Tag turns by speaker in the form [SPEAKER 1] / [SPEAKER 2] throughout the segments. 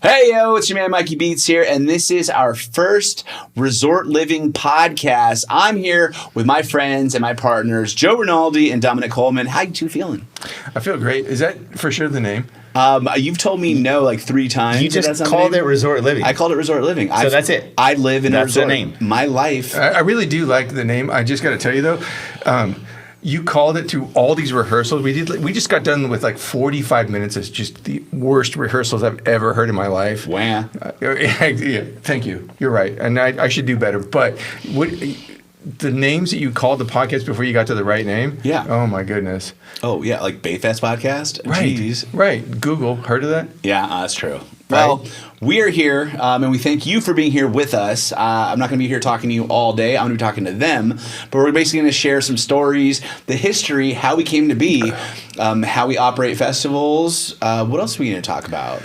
[SPEAKER 1] Hey, yo, it's your man Mikey Beats here, and this is our first Resort Living podcast. I'm here with my friends and my partners, Joe Rinaldi and Dom Coleman. How you two feeling?
[SPEAKER 2] I feel great. Is that for sure the name?
[SPEAKER 1] You've told me no like 3 times.
[SPEAKER 3] You just called it Resort Living.
[SPEAKER 1] I called it Resort Living.
[SPEAKER 3] So that's it.
[SPEAKER 1] I live in a resort.
[SPEAKER 3] That's the name.
[SPEAKER 1] My life.
[SPEAKER 2] I really do like the name. I just got to tell you, though, you called it to all these rehearsals. We just got done with like 45 minutes. It's just the worst rehearsals I've ever heard in my life.
[SPEAKER 1] Wow.
[SPEAKER 2] Yeah, thank you. You're right. And I should do better. But the names that you called the podcast before you got to the right name?
[SPEAKER 1] Yeah.
[SPEAKER 2] Oh, my goodness.
[SPEAKER 1] Oh, yeah, like Bayfest podcast?
[SPEAKER 2] Right.
[SPEAKER 1] Jeez.
[SPEAKER 2] Right. Google. Heard of that?
[SPEAKER 1] Yeah, that's true. Well, we are here, and we thank you for being here with us. I'm not going to be here talking to you all day. I'm going to be talking to them, but we're basically going to share some stories, the history, how we came to be, how we operate festivals. What else are we going to talk about?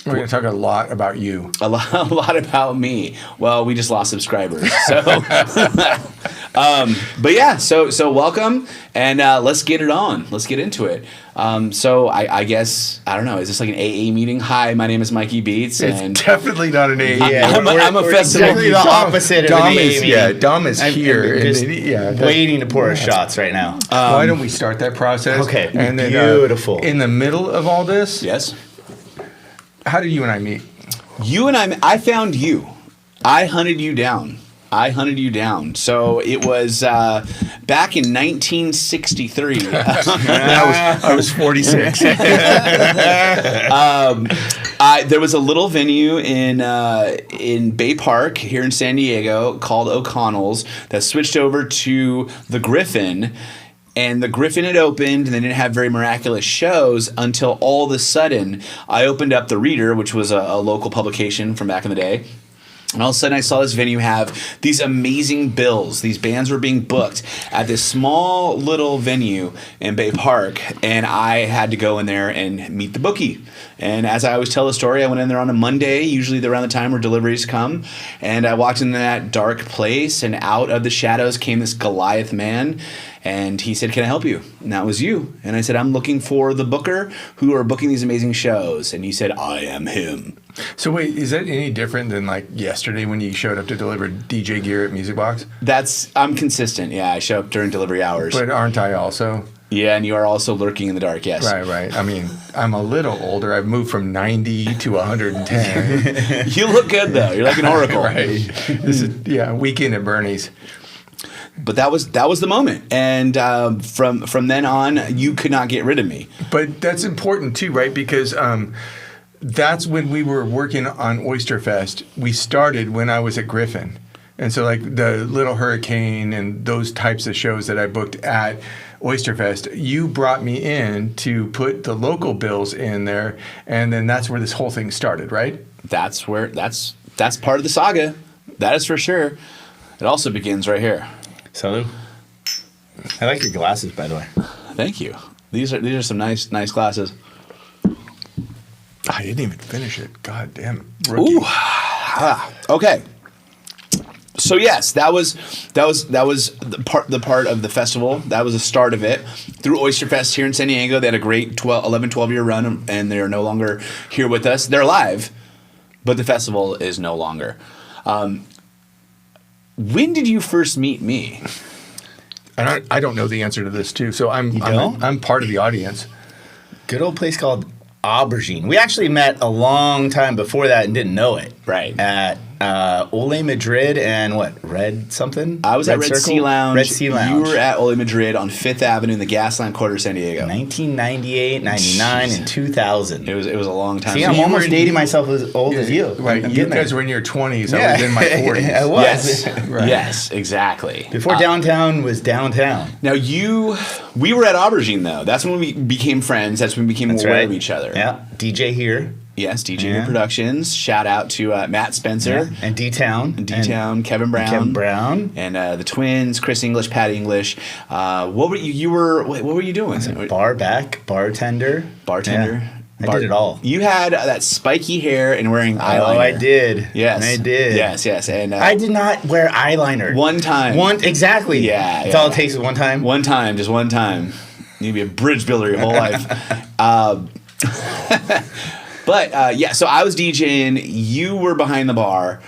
[SPEAKER 2] We're going to talk a lot about you.
[SPEAKER 1] A lot about me. Well, we just lost subscribers. So, but yeah, so welcome, and let's get it on. Let's get into it. So I guess, I don't know, is this like an AA meeting? Hi, my name is Mikey Beats. And
[SPEAKER 2] It's definitely not an AA.
[SPEAKER 1] I'm a festival.
[SPEAKER 3] Exactly the opposite of an AA meeting.
[SPEAKER 2] Yeah, Dom is here.
[SPEAKER 3] I'm just waiting to pour us shots right now.
[SPEAKER 2] Why don't we start that process?
[SPEAKER 3] Okay,
[SPEAKER 2] and then,
[SPEAKER 3] beautiful.
[SPEAKER 2] In the middle of all this,
[SPEAKER 1] Yes.
[SPEAKER 2] how did you and I meet?
[SPEAKER 1] You and I found you. I hunted you down. So it was back in 1963.
[SPEAKER 2] I was 46.
[SPEAKER 1] There was a little venue in Bay Park here in San Diego called O'Connell's that switched over to the Griffin. And the Griffin had opened, and they didn't have very miraculous shows until all of a sudden I opened up the Reader, which was a local publication from back in the day. And all of a sudden I saw this venue have these amazing bills. These bands were being booked at this small little venue in Bay Park. And I had to go in there and meet the bookie. And as I always tell the story, I went in there on a Monday, usually around the time where deliveries come. And I walked in that dark place, and out of the shadows came this Goliath man. And he said, "Can I help you?" And that was you. And I said, "I'm looking for the booker who are booking these amazing shows." And he said, "I am him."
[SPEAKER 2] So wait, is that any different than like yesterday when you showed up to deliver DJ gear at Music Box?
[SPEAKER 1] I'm consistent. Yeah, I show up during delivery hours.
[SPEAKER 2] But aren't I also?
[SPEAKER 1] Yeah, and you are also lurking in the dark, yes.
[SPEAKER 2] Right. I mean, I'm a little older. I've moved from 90 to 110.
[SPEAKER 1] You look good, though. You're like an oracle.
[SPEAKER 2] Right. This is, weekend at Bernie's.
[SPEAKER 1] But that was the moment. And from then on, you could not get rid of me.
[SPEAKER 2] But that's important, too, right? Because that's when we were working on Oyster Fest. We started when I was at Griffin. And so, like, the Little Hurricane and those types of shows that I booked at Oyster Fest, you brought me in to put the local bills in there, and then that's where this whole thing started, right?
[SPEAKER 1] That's part of the saga. That is for sure. It also begins right here.
[SPEAKER 3] Salud. I like your glasses, by the way.
[SPEAKER 1] Thank you. These are some nice glasses.
[SPEAKER 2] I didn't even finish it. God damn. Rookie.
[SPEAKER 1] Ooh. Okay. So yes, that was the part of the festival. That was the start of it. Through Oyster Fest here in San Diego, they had a great 12-year run, and they're no longer here with us. They're alive, but the festival is no longer. When did you first meet me?
[SPEAKER 2] And I don't know the answer to this too, so I'm part of the audience.
[SPEAKER 3] Good old place called Aubergine. We actually met a long time before that and didn't know it.
[SPEAKER 1] Right.
[SPEAKER 3] At Ole Madrid and Red something?
[SPEAKER 1] I was at Red Sea Lounge.
[SPEAKER 3] Red Sea Lounge.
[SPEAKER 1] You were at Ole Madrid on 5th Avenue in the Gaslamp Quarter of San Diego.
[SPEAKER 3] 1998, 99, and 2000.
[SPEAKER 1] It was a long time.
[SPEAKER 3] See, I'm almost dating myself as old as you.
[SPEAKER 2] Right. You guys were in your 20s.
[SPEAKER 3] Yeah.
[SPEAKER 2] I was in my 40s.
[SPEAKER 3] I was.
[SPEAKER 1] Yes.
[SPEAKER 2] Right.
[SPEAKER 1] Yes, exactly.
[SPEAKER 3] Before downtown was downtown.
[SPEAKER 1] Now we were at Aubergine though. That's when we became friends. That's when we became aware of each other.
[SPEAKER 3] Yeah. DJ here.
[SPEAKER 1] Yes, DJ Productions. Shout out to Matt Spencer.
[SPEAKER 3] Yeah. And D-Town.
[SPEAKER 1] Kevin Brown. And the twins, Chris English, Pat English. What were you doing?
[SPEAKER 3] Bartender.
[SPEAKER 1] Yeah.
[SPEAKER 3] I did it all.
[SPEAKER 1] You had that spiky hair and wearing eyeliner.
[SPEAKER 3] Oh, I did.
[SPEAKER 1] Yes.
[SPEAKER 3] I did.
[SPEAKER 1] Yes. And
[SPEAKER 3] I did not wear eyeliner.
[SPEAKER 1] One time.
[SPEAKER 3] Exactly.
[SPEAKER 1] Yeah.
[SPEAKER 3] That's all it takes is one time.
[SPEAKER 1] One time, just one time. You'd be a bridge builder your whole life. But yeah, so I was DJing. You were behind the bar.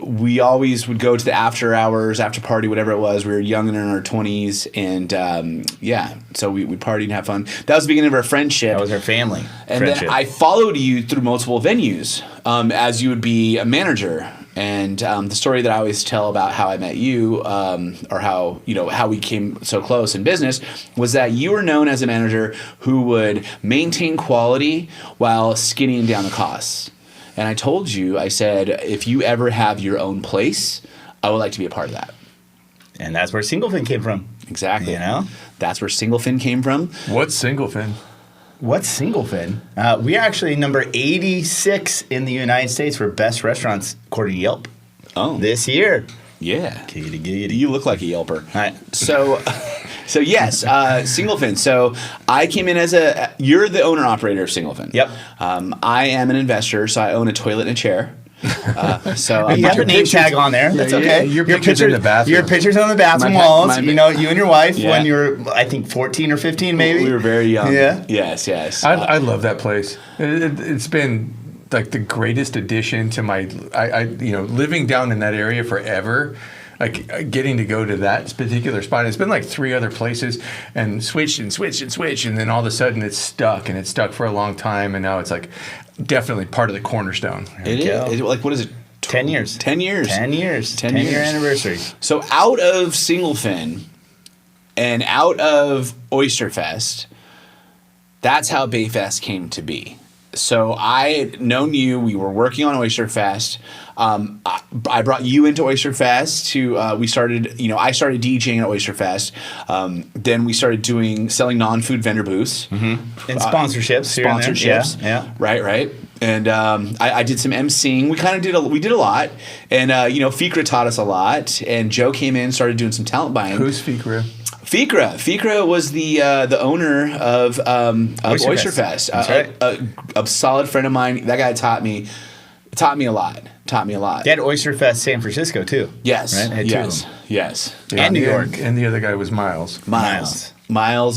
[SPEAKER 1] We always would go to the after hours, after party, whatever it was. We were young and in our 20s, and yeah, so we partied and have fun. That was the beginning of our friendship.
[SPEAKER 3] That was our family
[SPEAKER 1] And
[SPEAKER 3] friendship.
[SPEAKER 1] then I followed you through multiple venues as you would be a manager. And the story that I always tell about how I met you, or how we came so close in business, was that you were known as a manager who would maintain quality while skinnying down the costs. And I told you, I said, if you ever have your own place, I would like to be a part of that.
[SPEAKER 3] And that's where Single Fin came from.
[SPEAKER 1] Exactly.
[SPEAKER 3] You know?
[SPEAKER 1] That's where Single Fin came from.
[SPEAKER 2] What's Single Fin?
[SPEAKER 3] What's Single Fin? We are actually number 86 in the United States for best restaurants according to Yelp.
[SPEAKER 1] Oh.
[SPEAKER 3] This year.
[SPEAKER 1] Yeah.
[SPEAKER 3] Giggity, giggity.
[SPEAKER 1] You look like a Yelper.
[SPEAKER 3] Right.
[SPEAKER 1] So yes, Single Fin. So I came in as you're the owner operator of Single Fin.
[SPEAKER 3] Yep.
[SPEAKER 1] I am an investor, so I own a toilet and a chair. So
[SPEAKER 3] You have a name tag on there. That's okay.
[SPEAKER 2] Your picture's in the bathroom.
[SPEAKER 3] Your picture's on the bathroom
[SPEAKER 1] My-
[SPEAKER 3] walls.
[SPEAKER 1] my-
[SPEAKER 3] You and your wife
[SPEAKER 1] Yeah.
[SPEAKER 3] when you were, I think, 14 or 15 maybe.
[SPEAKER 1] We were very young.
[SPEAKER 3] Yeah.
[SPEAKER 1] Yes.
[SPEAKER 2] I love that place. It's been like the greatest addition to my. Living down in that area forever. Like getting to go to that particular spot. It's been like 3 other places and switched, and then all of a sudden it's stuck, and it's stuck for a long time, and now it's like definitely part of the cornerstone.
[SPEAKER 1] It
[SPEAKER 3] go.
[SPEAKER 1] is. Like, what is it?
[SPEAKER 3] 10 years.
[SPEAKER 1] 10 years.
[SPEAKER 3] 10 years.
[SPEAKER 1] 10
[SPEAKER 3] 10 year
[SPEAKER 1] years.
[SPEAKER 3] anniversary.
[SPEAKER 1] So out of Single Fin and out of Oyster Fest, that's how Bayfest came to be. So I had known you. We were working on Oyster Fest. I brought you into Oyster Fest I started DJing at Oyster Fest. Then we started selling non-food vendor booths.
[SPEAKER 3] And sponsorships. Here and there.
[SPEAKER 1] Sponsorships.
[SPEAKER 3] Yeah.
[SPEAKER 1] Right. And I did some emceeing. We did a lot. And Fikra taught us a lot. And Joe came in, started doing some talent buying.
[SPEAKER 2] Who's Fikra?
[SPEAKER 1] Fikra was the owner of Oyster Fest.
[SPEAKER 3] That's right.
[SPEAKER 1] A solid friend of mine. That guy taught me a lot.
[SPEAKER 3] They had Oyster Fest San Francisco too.
[SPEAKER 1] Yes.
[SPEAKER 3] Right? They had two of them.
[SPEAKER 1] Yes.
[SPEAKER 3] And New York.
[SPEAKER 2] And the other guy was Miles.
[SPEAKER 1] Miles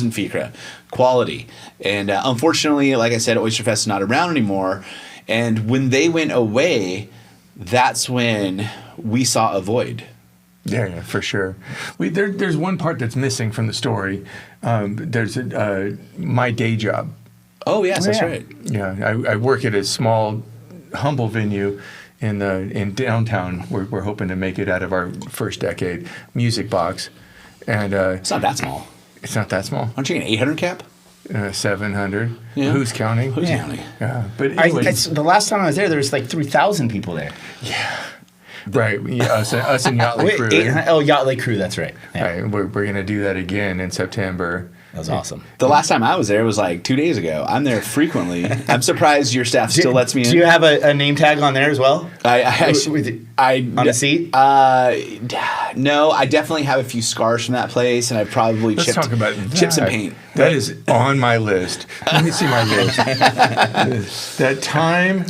[SPEAKER 1] and Fikra. Quality. And unfortunately, like I said, Oyster Fest is not around anymore. And when they went away, that's when we saw a void.
[SPEAKER 2] Yeah, for sure. There's one part that's missing from the story. There's my day job.
[SPEAKER 1] Oh, yes, that's
[SPEAKER 3] yeah.
[SPEAKER 1] right.
[SPEAKER 2] Yeah, I work at a small, humble venue in downtown. We're hoping to make it out of our first decade. Music Box, and
[SPEAKER 1] It's not that small.
[SPEAKER 2] it's not that small.
[SPEAKER 1] Aren't you an 800 cap?
[SPEAKER 2] 700.
[SPEAKER 1] Yeah.
[SPEAKER 2] Who's counting?
[SPEAKER 1] Who's
[SPEAKER 3] Yeah.
[SPEAKER 1] counting?
[SPEAKER 2] Yeah, but anyway,
[SPEAKER 3] The last time I was there was like 3,000 people there.
[SPEAKER 2] right? Yeah, us and Yachtly Crew.
[SPEAKER 3] Yachtly Crew, that's right. Yeah.
[SPEAKER 2] Right, we're gonna do that again in September.
[SPEAKER 3] That was awesome.
[SPEAKER 1] The last time I was there was like 2 days ago. I'm there frequently. I'm surprised your staff still lets me in.
[SPEAKER 3] Do you have a name tag on there as well?
[SPEAKER 1] On
[SPEAKER 3] a seat?
[SPEAKER 1] No, I definitely have a few scars from that place, and I probably
[SPEAKER 2] Let's talk about
[SPEAKER 1] chips and paint.
[SPEAKER 2] That is on my list. Let me see my list. That time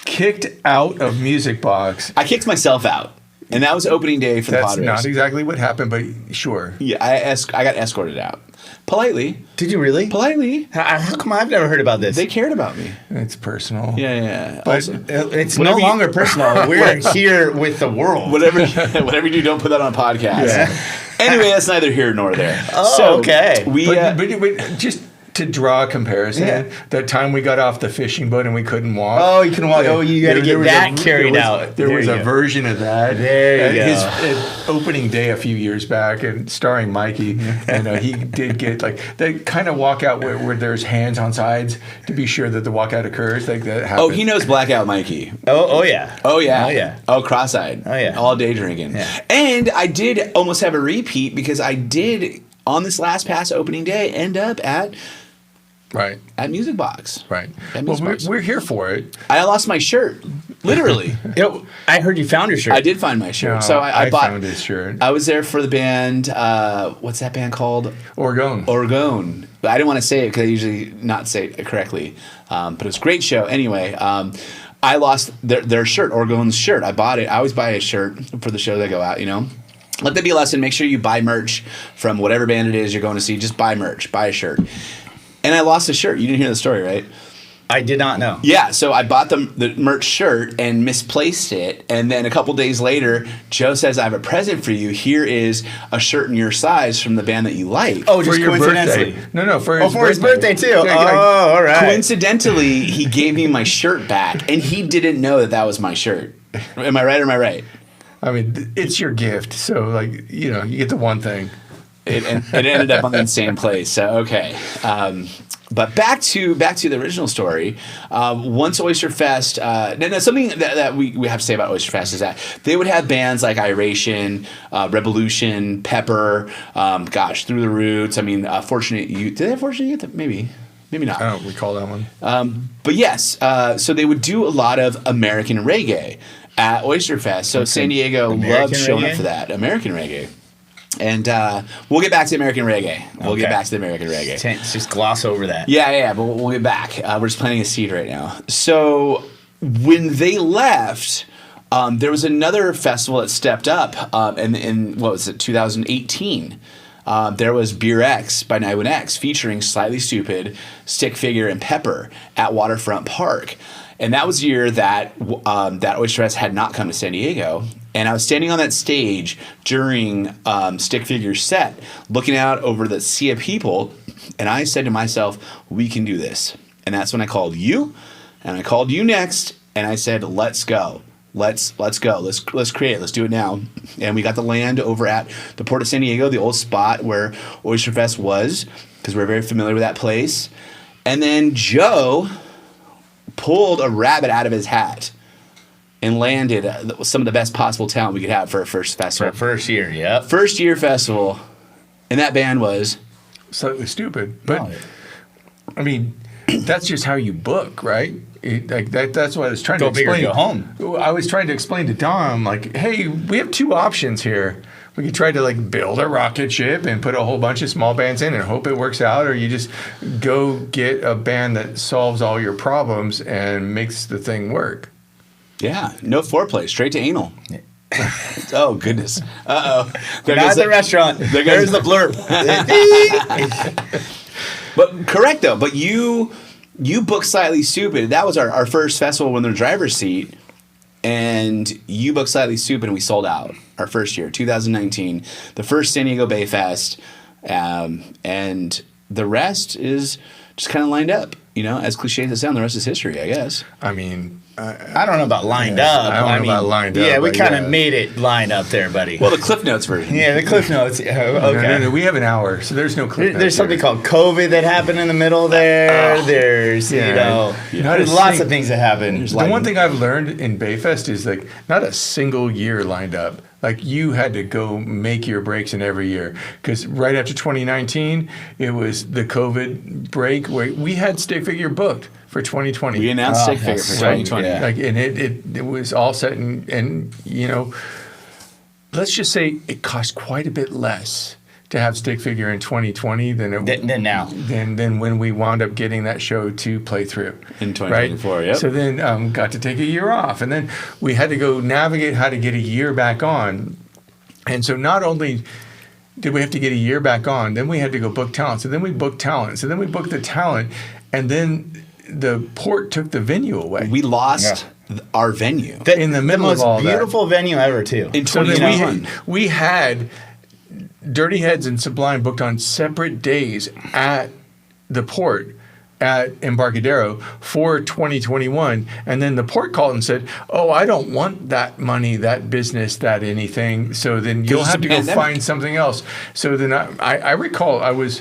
[SPEAKER 2] kicked out of Music Box.
[SPEAKER 1] I kicked myself out, and that was opening day for the
[SPEAKER 2] That's
[SPEAKER 1] Padres.
[SPEAKER 2] not exactly what happened, but sure.
[SPEAKER 1] Yeah, I got escorted out politely.
[SPEAKER 3] Did you really?
[SPEAKER 1] Politely,
[SPEAKER 3] How come I've never heard about this?
[SPEAKER 1] they cared about me.
[SPEAKER 2] It's personal.
[SPEAKER 1] Yeah.
[SPEAKER 2] But
[SPEAKER 1] Also,
[SPEAKER 3] It's
[SPEAKER 1] Whatever
[SPEAKER 3] no
[SPEAKER 1] you-
[SPEAKER 3] longer personal. We're here with the world.
[SPEAKER 1] whatever you do, don't put that on a podcast.
[SPEAKER 3] Yeah.
[SPEAKER 1] Anyway, that's neither here nor there.
[SPEAKER 3] Oh, okay.
[SPEAKER 1] We
[SPEAKER 2] But just to draw a comparison,
[SPEAKER 3] Yeah.
[SPEAKER 2] that time we got off the fishing boat and we couldn't walk.
[SPEAKER 3] Oh, you couldn't walk. Oh, you had to get
[SPEAKER 2] was
[SPEAKER 3] that carried out.
[SPEAKER 2] There was
[SPEAKER 3] you
[SPEAKER 2] a
[SPEAKER 3] go.
[SPEAKER 2] version of that.
[SPEAKER 3] There you
[SPEAKER 2] His
[SPEAKER 3] go.
[SPEAKER 2] opening day a few years back, and starring Mikey, and he did get like they kind of walk out where there's hands on sides to be sure that the walkout occurs. Like that happens.
[SPEAKER 1] Oh, he knows Blackout Mikey.
[SPEAKER 3] Oh yeah.
[SPEAKER 1] Oh yeah.
[SPEAKER 3] Oh yeah.
[SPEAKER 1] Oh, cross-eyed.
[SPEAKER 3] Oh, yeah.
[SPEAKER 1] All day drinking.
[SPEAKER 3] Yeah.
[SPEAKER 1] And I did almost have a repeat because I did on this last pass opening day end up at
[SPEAKER 2] Right.
[SPEAKER 1] Music Box.
[SPEAKER 2] Right.
[SPEAKER 1] At
[SPEAKER 2] Well,
[SPEAKER 1] Music Box.
[SPEAKER 2] we're here for it.
[SPEAKER 1] I lost my shirt, literally.
[SPEAKER 3] I heard you found your shirt.
[SPEAKER 1] I did find my shirt,
[SPEAKER 2] No,
[SPEAKER 1] so I bought.
[SPEAKER 2] found his shirt.
[SPEAKER 1] I was there for the band. What's that band called?
[SPEAKER 2] Oregon.
[SPEAKER 1] Oregon. But I didn't want to say it because I usually not say it correctly. But it was a great show. Anyway, I lost their shirt, Oregon's shirt. I bought it. I always buy a shirt for the shows I go out, Let that be a lesson. Make sure you buy merch from whatever band it is you're going to see. Just buy merch. Buy a shirt. And I lost a shirt. You didn't hear the story, right?
[SPEAKER 3] I did not know.
[SPEAKER 1] Yeah, so I bought the merch shirt and misplaced it, and then a couple days later, Joe says, "I have a present for you. Here is a shirt in your size from the band that you like."
[SPEAKER 3] Oh,
[SPEAKER 2] For
[SPEAKER 3] just
[SPEAKER 2] your
[SPEAKER 3] coincidentally.
[SPEAKER 2] birthday. No, for
[SPEAKER 3] his birthday too.
[SPEAKER 2] Yeah, like,
[SPEAKER 3] All right.
[SPEAKER 1] Coincidentally, he gave me my shirt back, and he didn't know that was my shirt. Am I right or am I right?
[SPEAKER 2] I mean, it's your gift, so like you get the one thing.
[SPEAKER 1] It ended up on the same place. So okay. But back to the original story. Once Oyster Fest, now something that we have to say about Oyster Fest is that they would have bands like Iration, Revolution, Pepper, Through the Roots. I mean, Fortunate Youth. Did they have Fortunate Youth? Maybe not.
[SPEAKER 2] I don't recall that one.
[SPEAKER 1] But yes, so they would do a lot of American reggae at Oyster Fest. So San Diego loved showing up for that. American reggae. And we'll get back to American reggae. We'll get back to the American reggae.
[SPEAKER 3] Just gloss over that.
[SPEAKER 1] Yeah, but we'll get back. We're just planting a seed right now. So when they left, there was another festival that stepped up in what was it, 2018. There was Beer X by Nightwind X featuring Slightly Stupid, Stick Figure, and Pepper at Waterfront Park. And that was the year that Oyster Fest had not come to San Diego. And I was standing on that stage during Stick Figure's set, looking out over the sea of people, and I said to myself, "We can do this." And that's when I called you, and I called you next, and I said, "Let's go. Let's go. Let's create it. Let's do it now." And we got the land over at the Port of San Diego, the old spot where Oyster Fest was, because we're very familiar with that place. And then Joe pulled a rabbit out of his hat and landed some of the best possible talent we could have for our first festival.
[SPEAKER 3] For first year, yep.
[SPEAKER 1] First year festival, and that band was
[SPEAKER 2] Slightly Stupid. But, I mean, that's just how you book, right? That's what I was trying to explain.
[SPEAKER 3] Go big or go home.
[SPEAKER 2] I was trying to explain to Dom, like, hey, we have two options here. We could try to like build a rocket ship and put a whole bunch of small bands in and hope it works out, or you just go get a band that solves all your problems and makes the thing work.
[SPEAKER 1] Yeah, no foreplay, straight to anal. Oh, goodness. Uh-oh.
[SPEAKER 3] Not the restaurant. There's the blurb.
[SPEAKER 1] But correct, though. But you booked Slightly Stupid. That was our first festival in the driver's seat. And you booked Slightly Stupid, and we sold out our first year, 2019. The first San Diego Bayfest. And the rest is just kind of lined up. As cliche as it sounds, the rest is history, I guess.
[SPEAKER 2] I mean...
[SPEAKER 3] I don't know about lined up.
[SPEAKER 2] I don't know about lined up.
[SPEAKER 3] Yeah, we kind of made it line up there, buddy.
[SPEAKER 1] Well, the Cliff Notes version.
[SPEAKER 3] Yeah, the Cliff Notes. Okay.
[SPEAKER 2] No, we have an hour, so there's no Cliff Notes.
[SPEAKER 3] There's something called COVID that happened in the middle there. There's, there's lots of things that happen.
[SPEAKER 2] The one thing I've learned in Bayfest is like not a single year lined up. Like you had to go make your breaks in every year, because right after 2019, it was the COVID break where we had Stick Figure booked for 2020.
[SPEAKER 1] We announced Stick Figure for 2020.
[SPEAKER 2] Yeah. And it was all set, and let's just say it cost quite a bit less to have Stick Figure in 2020 than when we wound up getting that show to play through
[SPEAKER 1] in 2024.
[SPEAKER 2] Right?
[SPEAKER 1] Yep.
[SPEAKER 2] So then got to take a year off, and then we had to go navigate how to get a year back on. And so not only did we have to get a year back on, then we had to go book talent. So then we booked talent. So then we booked the talent, and then the port took the venue away.
[SPEAKER 1] We lost our venue
[SPEAKER 2] in the middle of all that.
[SPEAKER 3] The most beautiful venue ever, too.
[SPEAKER 1] In 2021.
[SPEAKER 2] We had Dirty Heads and Sublime booked on separate days at the port at Embarcadero for 2021, and then the port called and said, "Oh, I don't want that money, that business, that anything. So then you'll have to go find something else." So then I recall I was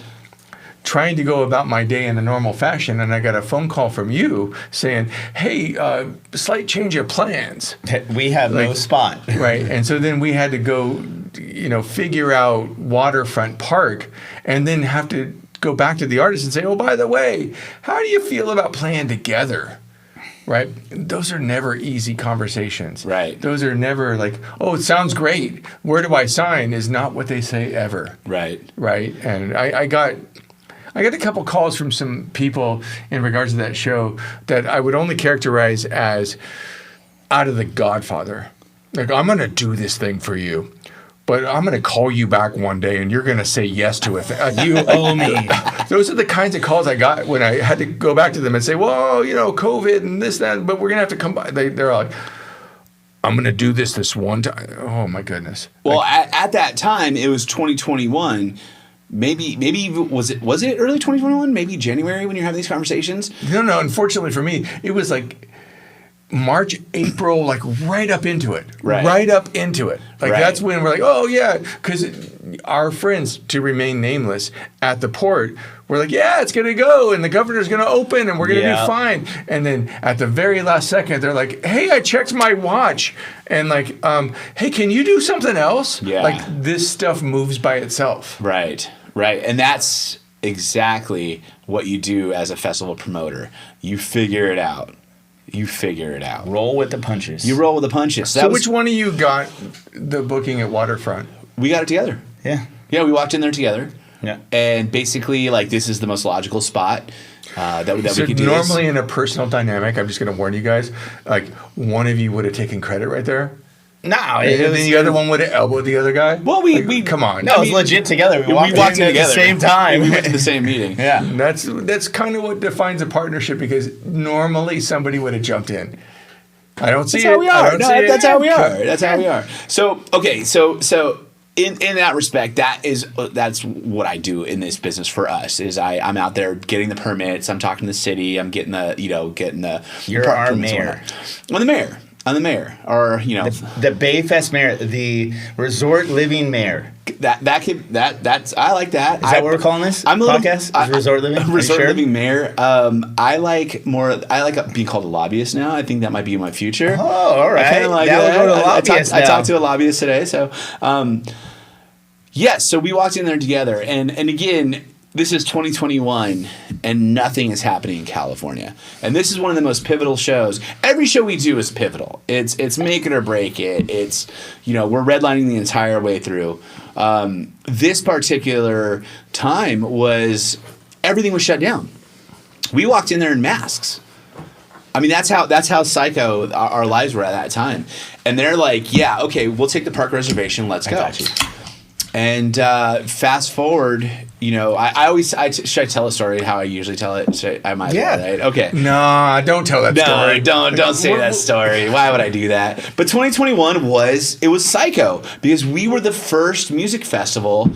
[SPEAKER 2] trying to go about my day in a normal fashion, and I got a phone call from you saying, "Hey, slight change of plans.
[SPEAKER 3] We have no spot."
[SPEAKER 2] Right, and so then we had to go, figure out Waterfront Park, and then have to go back to the artist and say, "Oh, by the way, how do you feel about playing together?" Right? Those are never easy conversations.
[SPEAKER 1] Right.
[SPEAKER 2] Those are never like, "Oh, it sounds great. Where do I sign?" is not what they say ever.
[SPEAKER 1] Right.
[SPEAKER 2] Right. And I got a couple calls from some people in regards to that show that I would only characterize as out of The Godfather. Like, "I'm going to do this thing for you. but I'm going to call you back one day and you're going to say yes to it. You owe me. Those are the kinds of calls I got when I had to go back to them and say, well, COVID and this, that, but we're going to have to come by. They're like, I'm going to do this one time. Oh, my goodness.
[SPEAKER 1] Well, at that time, it was 2021. Maybe was it early 2021? Maybe January when you're having these conversations?
[SPEAKER 2] No. Unfortunately for me, it was like March, April, like right up into it. Right up into it. Like that's when we're like, oh, yeah. Because our friends, to remain nameless, at the port, we're like, yeah, it's going to go. And the governor's going to open and we're going to do fine. And then at the very last second, they're like, hey, I checked my watch. And like, hey, can you do something else?
[SPEAKER 1] Yeah.
[SPEAKER 2] Like this stuff moves by itself.
[SPEAKER 1] Right. And that's exactly what you do as a festival promoter. You figure it out.
[SPEAKER 3] Roll with the punches.
[SPEAKER 1] You roll with the punches.
[SPEAKER 2] So which one of you got the booking at Waterfront?
[SPEAKER 1] We got it together. Yeah, we walked in there together.
[SPEAKER 3] Yeah.
[SPEAKER 1] And basically, like, this is the most logical spot that we could do
[SPEAKER 2] normally
[SPEAKER 1] this.
[SPEAKER 2] in a personal dynamic, I'm just going to warn you guys, like, one of you would have taken credit right there.
[SPEAKER 3] No.
[SPEAKER 2] And then the other one would have elbowed the other guy.
[SPEAKER 1] Well, we
[SPEAKER 2] come on.
[SPEAKER 3] No, it was legit together. We walked in together at the same time.
[SPEAKER 1] We went to the same meeting.
[SPEAKER 3] Yeah.
[SPEAKER 2] And that's kind of what defines a partnership, because normally somebody would have jumped in. I don't see
[SPEAKER 1] That's how we are. That's how we are.
[SPEAKER 2] Okay.
[SPEAKER 1] That's how we are. So, okay, so in that respect, that's what I do in this business for us. Is I'm out there getting the permits. I'm talking to the city. I'm getting the
[SPEAKER 3] You're our mayor.
[SPEAKER 1] I'm the mayor, or
[SPEAKER 3] the Bayfest mayor, the resort living mayor.
[SPEAKER 1] That's I like that.
[SPEAKER 3] Is that what we're calling this? Podcast? Resort living.
[SPEAKER 1] Resort living mayor. I like being called a lobbyist now. I think that might be my future.
[SPEAKER 3] Oh, all right.
[SPEAKER 1] I kind of like
[SPEAKER 3] now
[SPEAKER 1] that.
[SPEAKER 3] We'll go to lobbyist
[SPEAKER 1] I
[SPEAKER 3] now.
[SPEAKER 1] talked to a lobbyist today, so yes. So we walked in there together, and again, this is 2021, and nothing is happening in California. And this is one of the most pivotal shows. Every show we do is pivotal. It's make it or break it. It's we're redlining the entire way through. This particular time was everything was shut down. We walked in there in masks. I mean, that's how psycho our lives were at that time. And they're like, yeah, okay, we'll take the park reservation. Let's go. And fast forward, should I tell a story how I usually tell it? I might.
[SPEAKER 3] Yeah.
[SPEAKER 1] Right? Okay.
[SPEAKER 2] No, don't tell that story.
[SPEAKER 1] Don't say that story. Why would I do that? But 2021 was psycho, because we were the first music festival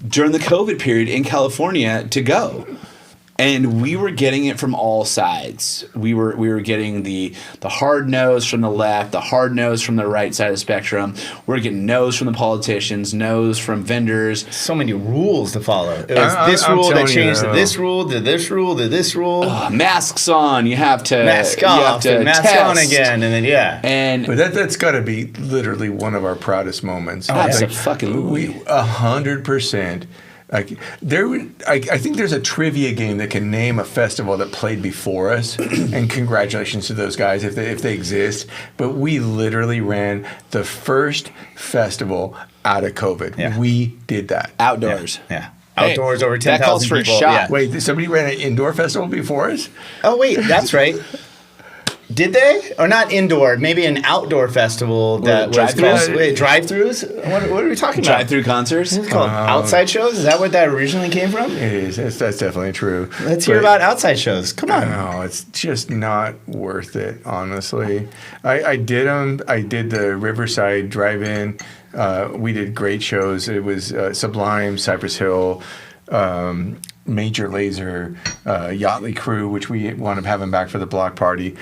[SPEAKER 1] during the COVID period in California to go. And we were getting it from all sides. We were getting the hard no's from the left, the hard no's from the right side of the spectrum. We're getting no's from the politicians, no's from vendors.
[SPEAKER 3] So many rules to follow. It was this rule that changed to this rule, to this rule, to this rule.
[SPEAKER 1] Masks on. You have to
[SPEAKER 3] mask off, and mask
[SPEAKER 1] test.
[SPEAKER 3] on again, and then
[SPEAKER 2] But that's got to be literally one of our proudest moments.
[SPEAKER 1] Absolutely.
[SPEAKER 2] 100%. Like I think there's a trivia game that can name a festival that played before us, and congratulations to those guys if they exist. But we literally ran the first festival out of COVID.
[SPEAKER 3] Yeah.
[SPEAKER 2] We did that
[SPEAKER 1] Outdoors.
[SPEAKER 3] Yeah. Outdoors, over 10,000
[SPEAKER 1] that calls for
[SPEAKER 3] people.
[SPEAKER 1] a shot.
[SPEAKER 3] Yeah.
[SPEAKER 2] Wait, somebody ran an indoor festival before us?
[SPEAKER 3] Oh, wait, that's right. Did they? Or not indoor, maybe an outdoor festival that was
[SPEAKER 1] drive-thrus?
[SPEAKER 3] called... Wait, drive-thrus? What are we talking about?
[SPEAKER 1] Drive-through concerts.
[SPEAKER 3] It's called outside shows? Is that what that originally came from?
[SPEAKER 2] It is. That's definitely true.
[SPEAKER 3] Let's hear about outside shows. Come on.
[SPEAKER 2] No, it's just not worth it, honestly. I did them. I did the Riverside Drive-In. We did great shows. It was Sublime, Cypress Hill, Major Lazer, Yachtly Crew, which we wound up having back for the block party.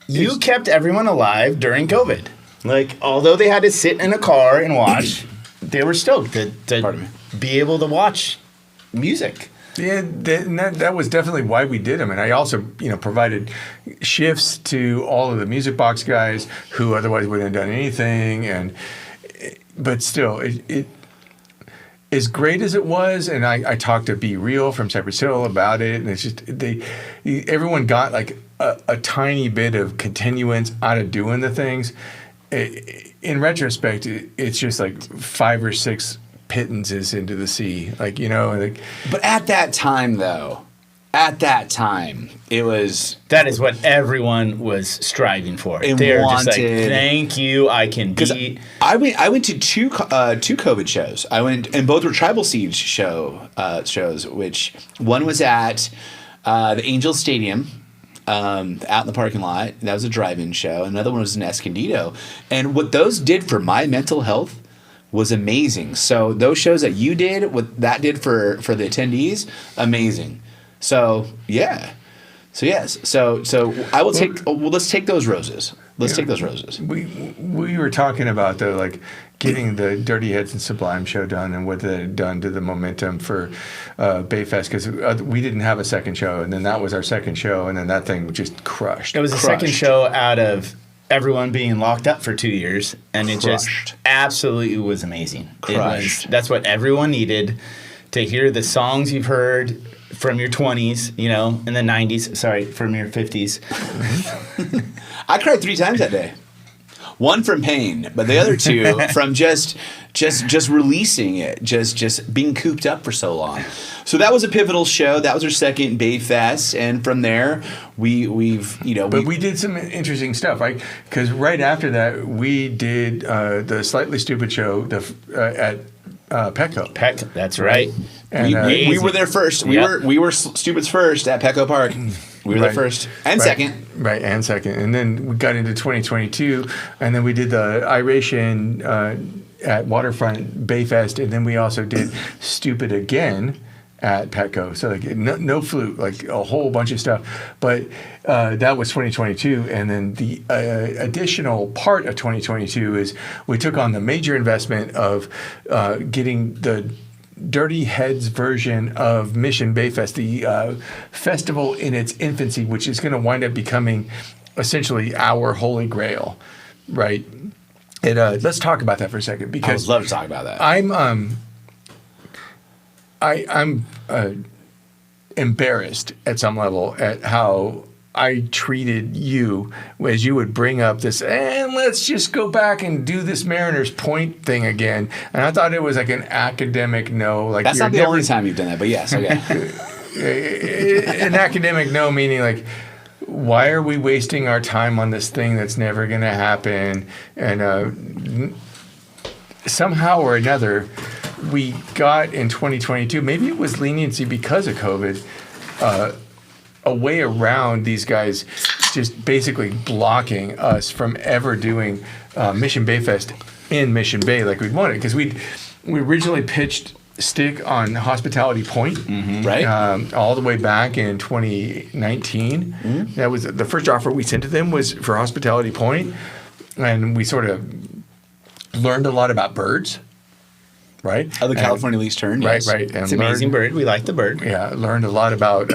[SPEAKER 3] You kept everyone alive during COVID. Like, although they had to sit in a car and watch, they were stoked to be able to watch music.
[SPEAKER 2] Yeah, that was definitely why we did them. And I also, provided shifts to all of the music box guys who otherwise wouldn't have done anything. But still, it as great as it was, and I talked to Be Real from Cypress Hill about it, and it's just everyone got like a tiny bit of continuance out of doing the things. In retrospect, it's just like 5 or 6 pittances into the sea, But
[SPEAKER 1] at that time, though, At that time, it was...
[SPEAKER 3] That is what everyone was striving for.
[SPEAKER 1] And
[SPEAKER 3] They're just like,
[SPEAKER 1] wanted.
[SPEAKER 3] thank you, I can be...
[SPEAKER 1] I went to two COVID shows. I went, and both were Tribal Siege shows, which one was at the Angels Stadium, out in the parking lot. That was a drive-in show. Another one was in Escondido. And what those did for my mental health was amazing. So those shows that you did, what that did for the attendees, amazing. So yeah. So yes. So I will take. Well, let's take those roses. Let's take those roses.
[SPEAKER 2] We were talking about getting the Dirty Heads and Sublime show done and what they had done to the momentum for Bayfest, because we didn't have a second show, and then that was our second show, and then that thing just crushed.
[SPEAKER 3] It was the second show out of everyone being locked up for 2 years, and it just absolutely was amazing. That's what everyone needed, to hear the songs you've heard from your 20s, in the 90s, from your 50s.
[SPEAKER 1] I cried 3 times that day. One from pain, but the other 2 from just releasing it, just being cooped up for so long. So that was a pivotal show. That was our second Bayfest, and from there we've. But
[SPEAKER 2] we did some interesting stuff, right? Because right after that we did the Slightly Stupid show at Petco.
[SPEAKER 3] That's right.
[SPEAKER 1] And we were there first. We were Stupids first at Petco Park. We were there first and second.
[SPEAKER 2] Right, and second. And then we got into 2022, and then we did the Iration at Waterfront Bayfest, and then we also did Stupid again at Petco. So no flute, a whole bunch of stuff. But that was 2022, and then the additional part of 2022 is we took on the major investment of getting the Dirty Heads version of Mission Bayfest, the festival in its infancy, which is going to wind up becoming essentially our holy grail, right? And let's talk about that for a second, because
[SPEAKER 1] I would love to talk about that.
[SPEAKER 2] I'm embarrassed at some level at how I treated you as you would bring up this, and let's just go back and do this Mariners Point thing again. And I thought it was like an academic no.
[SPEAKER 1] That's not the only time you've done that, but yes, okay.
[SPEAKER 2] An academic no, meaning why are we wasting our time on this thing that's never going to happen? And somehow or another, we got in 2022, maybe it was leniency because of COVID, a way around these guys just basically blocking us from ever doing Mission Bayfest in Mission Bay like we'd wanted. Because we originally pitched Stick on Hospitality Point,
[SPEAKER 1] right?
[SPEAKER 2] All the way back in 2019. Mm-hmm. That was the first offer we sent to them was for Hospitality Point, and we sort of learned a lot about birds. Right?
[SPEAKER 1] Oh, the California least tern, yes.
[SPEAKER 2] Right.
[SPEAKER 3] It's an amazing bird. We like the bird.
[SPEAKER 2] Yeah, learned a lot about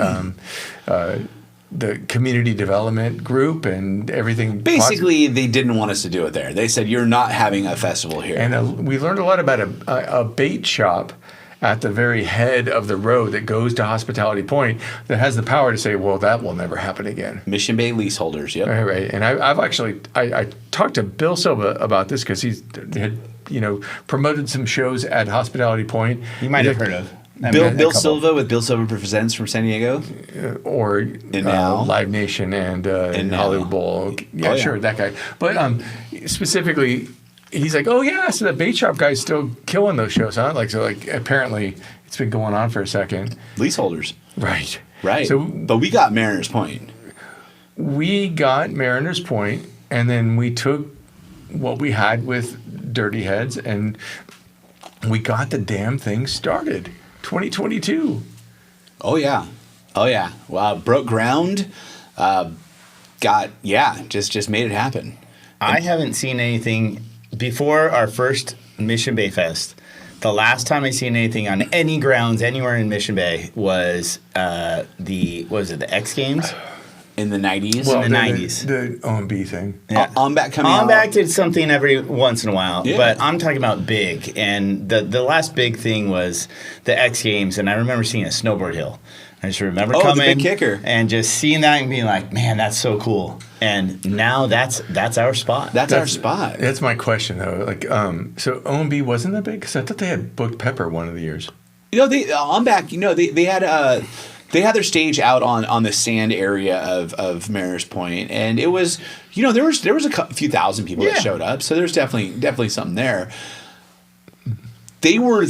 [SPEAKER 2] the community development group and everything.
[SPEAKER 1] Basically, they didn't want us to do it there. They said, you're not having a festival here.
[SPEAKER 2] And we learned a lot about a bait shop at the very head of the road that goes to Hospitality Point that has the power to say, well, that will never happen again.
[SPEAKER 1] Mission Bay leaseholders, yep.
[SPEAKER 2] Right. And I've actually talked to Bill Silva about this because he's had promoted some shows at Hospitality Point.
[SPEAKER 3] You might have heard of.
[SPEAKER 1] Bill Silva with Bill Silva Presents from San Diego?
[SPEAKER 2] Or
[SPEAKER 1] now
[SPEAKER 2] Live Nation and Hollywood Bowl. Yeah, sure, that guy. But specifically, he's like, oh, yeah, so the bait shop guy's still killing those shows, huh? Apparently it's been going on for a second.
[SPEAKER 1] Leaseholders.
[SPEAKER 2] Right.
[SPEAKER 1] But we got Mariners Point.
[SPEAKER 2] We got Mariners Point, and then we took what we had with Dirty Heads, and we got the damn thing started. 2022.
[SPEAKER 1] Oh yeah. Wow, broke ground. Just made it happen.
[SPEAKER 3] I haven't seen anything before our first Mission Bay Fest. The last time I seen anything on any grounds anywhere in Mission Bay was the X Games?
[SPEAKER 1] In the 90s?
[SPEAKER 3] Well, in the 90s.
[SPEAKER 2] The OMB thing.
[SPEAKER 3] Yeah.
[SPEAKER 1] OMBAC coming out.
[SPEAKER 3] OMBAC did something every once in a while, but I'm talking about big. And the last big thing was the X Games, and I remember seeing a snowboard hill. I just remember coming
[SPEAKER 1] the big kicker.
[SPEAKER 3] And just seeing that and being like, man, that's so cool. And now that's our spot.
[SPEAKER 1] That's our spot.
[SPEAKER 2] That's my question, though. So OMB wasn't that big? Because I thought they had booked Pepper one of the years.
[SPEAKER 1] OMBAC, they had they had their stage out on the sand area of Mariners Point, and it was, you know, there was a few thousand people that showed up, so there's definitely something there. They were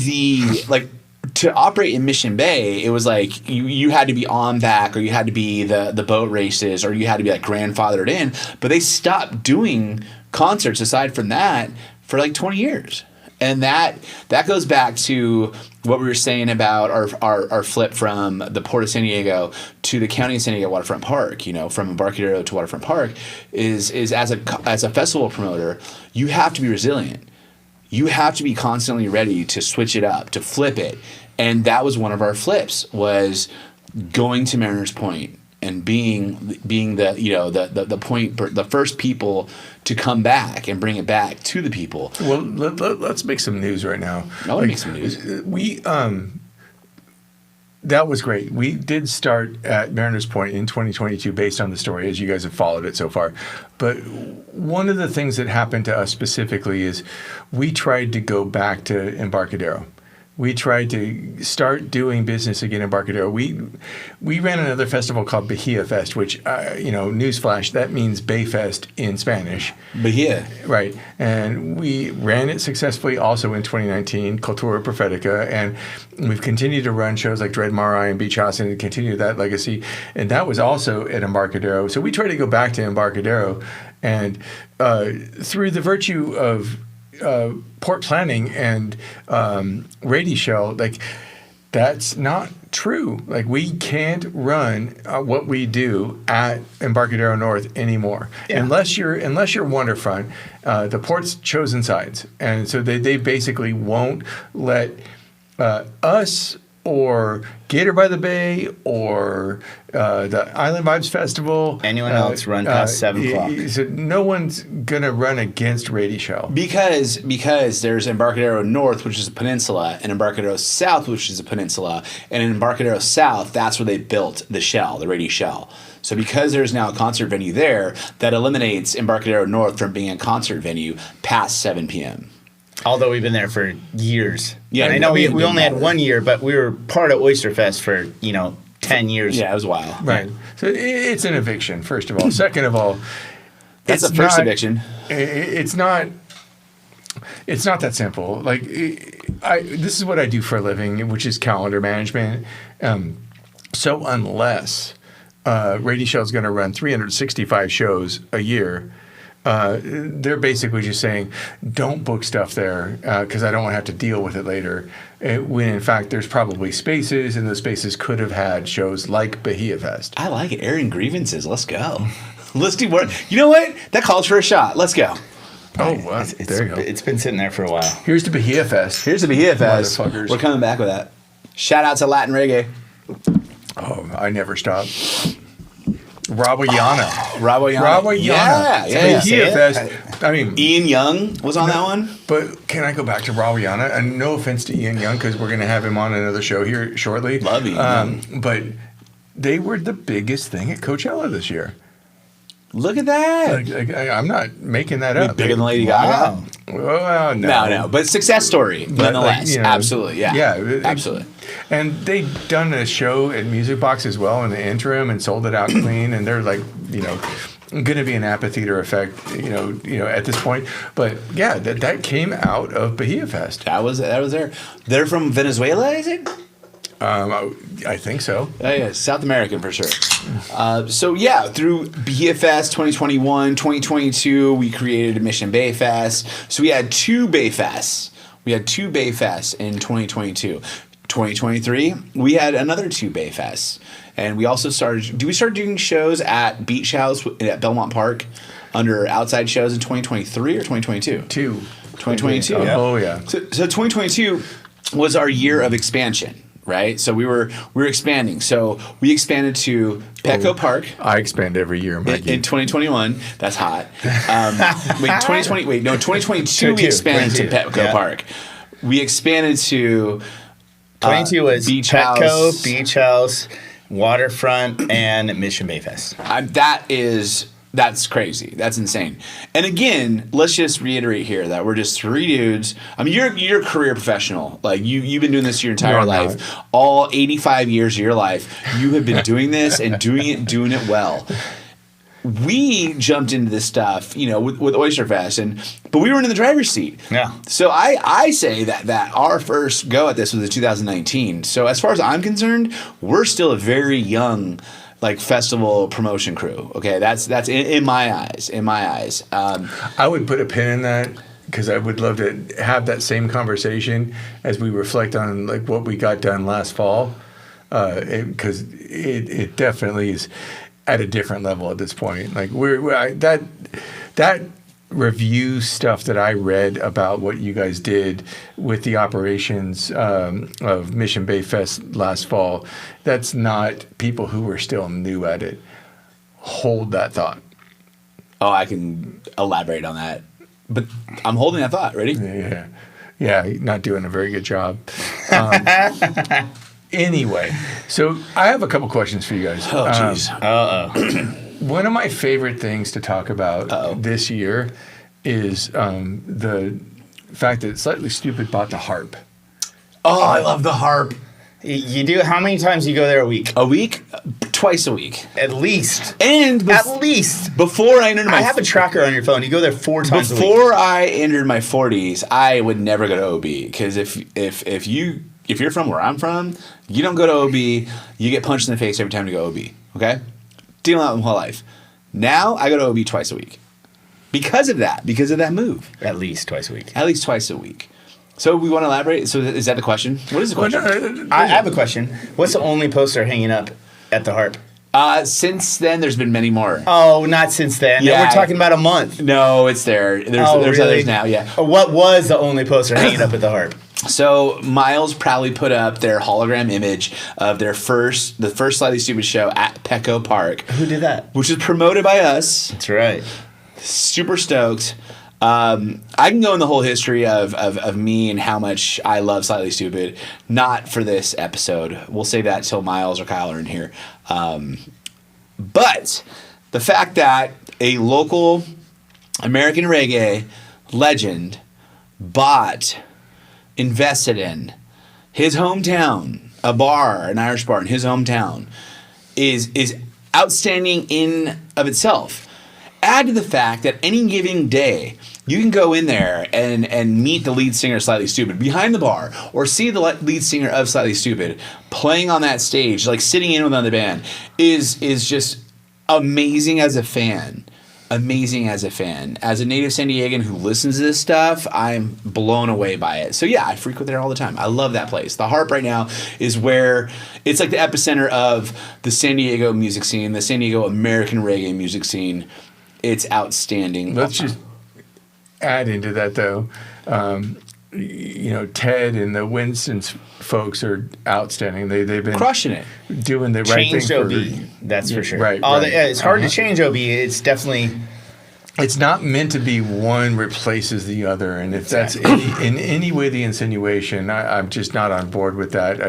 [SPEAKER 1] to operate in Mission Bay, it was like you had to be on back, or you had to be the boat races, or you had to be like grandfathered in. But they stopped doing concerts aside from that for like 20 years. And that goes back to what we were saying about our flip from the Port of San Diego to the County of San Diego Waterfront Park, you know, from Embarcadero to Waterfront Park, is as a festival promoter, you have to be resilient. You have to be constantly ready to switch it up, to flip it. And that was one of our flips, was going to Mariners Point and being the, you know, the point, the first people to come back and bring it back to the people.
[SPEAKER 2] Well, let's make some news right now.
[SPEAKER 1] I want to make some news.
[SPEAKER 2] We that was great. We did start at Mariners Point in 2022 based on the story, as you guys have followed it so far. But one of the things that happened to us specifically is we tried to go back to Embarcadero. We tried to start doing business again in Embarcadero. We ran another festival called Bahia Fest, which, you know, newsflash, that means Bayfest in Spanish.
[SPEAKER 1] Bahia.
[SPEAKER 2] Right. And we ran it successfully also in 2019, Cultura Profetica, and we've continued to run shows like Dread Marai and Beach House and continue that legacy. And that was also at Embarcadero. So we tried to go back to Embarcadero, and through the virtue of port planning and radio show, like, that's not true. Like, we can't run what we do at Embarcadero North anymore, unless you're waterfront. The port's chosen sides, and so they basically won't let us or Gator by the Bay or the Island Vibes Festival.
[SPEAKER 3] Anyone else run past 7 o'clock.
[SPEAKER 2] So no one's going to run against Radio Shell.
[SPEAKER 1] Because there's Embarcadero North, which is a peninsula, and Embarcadero South, which is a peninsula. And in Embarcadero South, that's where they built the shell, the Radio Shell. So because there's now a concert venue there, that eliminates Embarcadero North from being a concert venue past 7 p.m.
[SPEAKER 3] Although we've been there for years.
[SPEAKER 1] Yeah,
[SPEAKER 3] and I know we only had 1 year, but we were part of Oyster Fest for, 10 years.
[SPEAKER 1] Yeah, it was a while.
[SPEAKER 2] Right. So it's an eviction, first of all. Second of all,
[SPEAKER 1] that's the first eviction.
[SPEAKER 2] It's not that simple. Like, this is what I do for a living, which is calendar management. So unless Radio Shell is going to run 365 shows a year, they're basically just saying, don't book stuff there because I don't want to have to deal with it later. When in fact there's probably spaces, and those spaces could have had shows like Bahia Fest.
[SPEAKER 1] I like it. Airing grievances. Let's go. Let's do more. You know what? That calls for a shot. Let's go.
[SPEAKER 2] Oh, wow. There you go.
[SPEAKER 3] It's been sitting there for a while.
[SPEAKER 2] Here's the Bahia Fest.
[SPEAKER 1] Here's the Bahia Fest. We're coming back with that. Shout out to Latin reggae.
[SPEAKER 2] Oh, I never stop. Rawayana.
[SPEAKER 1] Rawayana. Yeah.
[SPEAKER 2] Bahia Fest. I mean,
[SPEAKER 1] Ian Young was on that one.
[SPEAKER 2] But can I go back to Rawayana? And no offense to Ian Young, because we're going to have him on another show here shortly.
[SPEAKER 1] Love Ian Young.
[SPEAKER 2] But they were the biggest thing at Coachella this year.
[SPEAKER 1] Look at that.
[SPEAKER 2] I'm not making that up.
[SPEAKER 1] Bigger than Lady Gaga?
[SPEAKER 2] Well, no.
[SPEAKER 1] No. But success story, nonetheless. Absolutely. Yeah.
[SPEAKER 2] Yeah.
[SPEAKER 1] Absolutely.
[SPEAKER 2] And they've done a show at Music Box as well in the interim and sold it out clean. And they're like, going to be an amphitheater effect, at this point. But yeah, that came out of Bahia Fest.
[SPEAKER 1] That was there. They're from Venezuela, is it?
[SPEAKER 2] I think so.
[SPEAKER 1] Oh, yeah, South American for sure. So yeah, through Bahia Fest 2021, 2022, we created a Mission Bay Fest. So we had 2 Bay Fests. We had 2 Bay Fests in 2022. 2023, we had another 2 Bay Fests. And we also started doing shows at Beach House at Belmont Park under outside shows in 2023 or 2022? 2022.
[SPEAKER 2] Yeah. Oh, yeah.
[SPEAKER 1] So 2022 was our year of expansion. Right, so we were expanding. So we expanded to Petco Park.
[SPEAKER 2] I expand every year, Mikey.
[SPEAKER 1] In 2021, that's hot. 2022 we expanded to Petco Park. We expanded to
[SPEAKER 3] 22 was
[SPEAKER 1] Beach
[SPEAKER 3] Petco,
[SPEAKER 1] House.
[SPEAKER 3] Beach House, Waterfront, and Mission Bay Fest.
[SPEAKER 1] That is That's crazy. That's insane. And again, let's just reiterate here that we're just three dudes. I mean, you're a career professional. Like you've been doing this your entire life.
[SPEAKER 2] Not.
[SPEAKER 1] All 85 years of your life, you have been doing this and doing it well. We jumped into this stuff, with Oyster Fest, but we were in the driver's seat.
[SPEAKER 3] Yeah.
[SPEAKER 1] So I say that our first go at this was in 2019. So as far as I'm concerned, we're still a very young festival promotion crew. Okay, that's in my eyes.
[SPEAKER 2] I would put a pin in that because I would love to have that same conversation as we reflect on what we got done last fall, because it definitely is at a different level at this point. That review stuff that I read about what you guys did with the operations of Mission Bayfest last fall, that's not people who were still new at it. Hold that thought.
[SPEAKER 1] Oh, I can elaborate on that. But I'm holding that thought. Ready?
[SPEAKER 2] Yeah, not doing a very good job. Anyway, so I have a couple questions for you guys.
[SPEAKER 1] Oh, jeez.
[SPEAKER 2] One of my favorite things to talk about this year is the fact that Slightly Stupid bought the harp.
[SPEAKER 1] Oh, I love the harp.
[SPEAKER 3] You do? How many times do you go there a week?
[SPEAKER 1] A week? Twice a week.
[SPEAKER 3] At least.
[SPEAKER 1] And
[SPEAKER 3] at least.
[SPEAKER 1] Before I entered
[SPEAKER 3] I have a tracker on your phone. You go there 4 times a week.
[SPEAKER 1] Before I entered my 40s, I would never go to OB because if you're from where I'm from, you don't go to OB, you get punched in the face every time you go OB. Okay? Dealing out my whole life. Now I go to OB twice a week. Because of that move.
[SPEAKER 3] At least twice a week.
[SPEAKER 1] At least twice a week. So we want to elaborate? So is that the question? What is the question?
[SPEAKER 3] I have a question. What's the only poster hanging up at the harp?
[SPEAKER 1] Since then, there's been many more.
[SPEAKER 3] Oh, not since then.
[SPEAKER 1] Yeah.
[SPEAKER 3] We're talking about a month.
[SPEAKER 1] No, it's there. There's
[SPEAKER 3] really?
[SPEAKER 1] others now, yeah.
[SPEAKER 3] What was the only poster hanging up at the harp?
[SPEAKER 1] So Miles proudly put up their hologram image of the first Slightly Stupid show at Petco Park.
[SPEAKER 3] Who did that?
[SPEAKER 1] Which was promoted by us.
[SPEAKER 3] That's right.
[SPEAKER 1] Super stoked. I can go in the whole history of me and how much I love Slightly Stupid. Not for this episode. We'll save that till Miles or Kyle are in here. But the fact that a local American reggae legend invested in his hometown, an Irish bar in his hometown, is outstanding in of itself. Add to the fact that any given day, you can go in there and meet the lead singer of Slightly Stupid behind the bar, or see the lead singer of Slightly Stupid playing on that stage, sitting in with another band, is just amazing as a fan. Amazing as a fan. As a native San Diegan who listens to this stuff, I'm blown away by it. So yeah, I frequent there all the time. I love that place. The Harp right now is where it's like the epicenter of the San Diego music scene, the San Diego American reggae music scene. It's outstanding.
[SPEAKER 2] Let's just add into that, though. Ted and the Winston's folks are outstanding. They've been
[SPEAKER 1] crushing it,
[SPEAKER 2] doing the right thing.
[SPEAKER 3] Changed OB, that's for sure.
[SPEAKER 2] Right.
[SPEAKER 3] It's hard to change OB. It's definitely.
[SPEAKER 2] It's not meant to be one replaces the other, and if that's in any way the insinuation, I'm just not on board with that.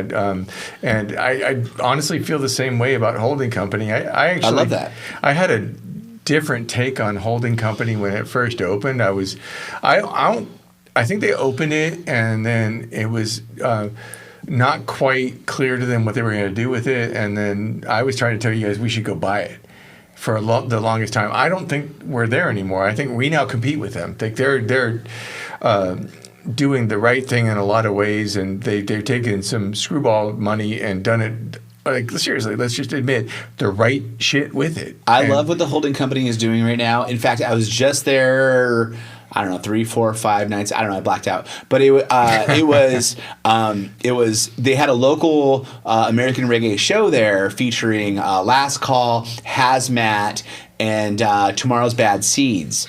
[SPEAKER 2] And I honestly feel the same way about Holding Company. I
[SPEAKER 1] love that.
[SPEAKER 2] I had a different take on Holding Company when it first opened. I think they opened it and then it was not quite clear to them what they were going to do with it, and then I was trying to tell you guys we should go buy it for the longest time. I don't think we're there anymore. I think we now compete with them. I think they're doing the right thing in a lot of ways, and they've taken some screwball money and done it. Seriously, let's just admit the right shit with it.
[SPEAKER 1] I love what the Holding Company is doing right now. In fact, I was just there, I don't know, 3, 4, 5 nights. I don't know. I blacked out. But it was they had a local American reggae show there featuring Last Call, Hazmat, and Tomorrow's Bad Seeds.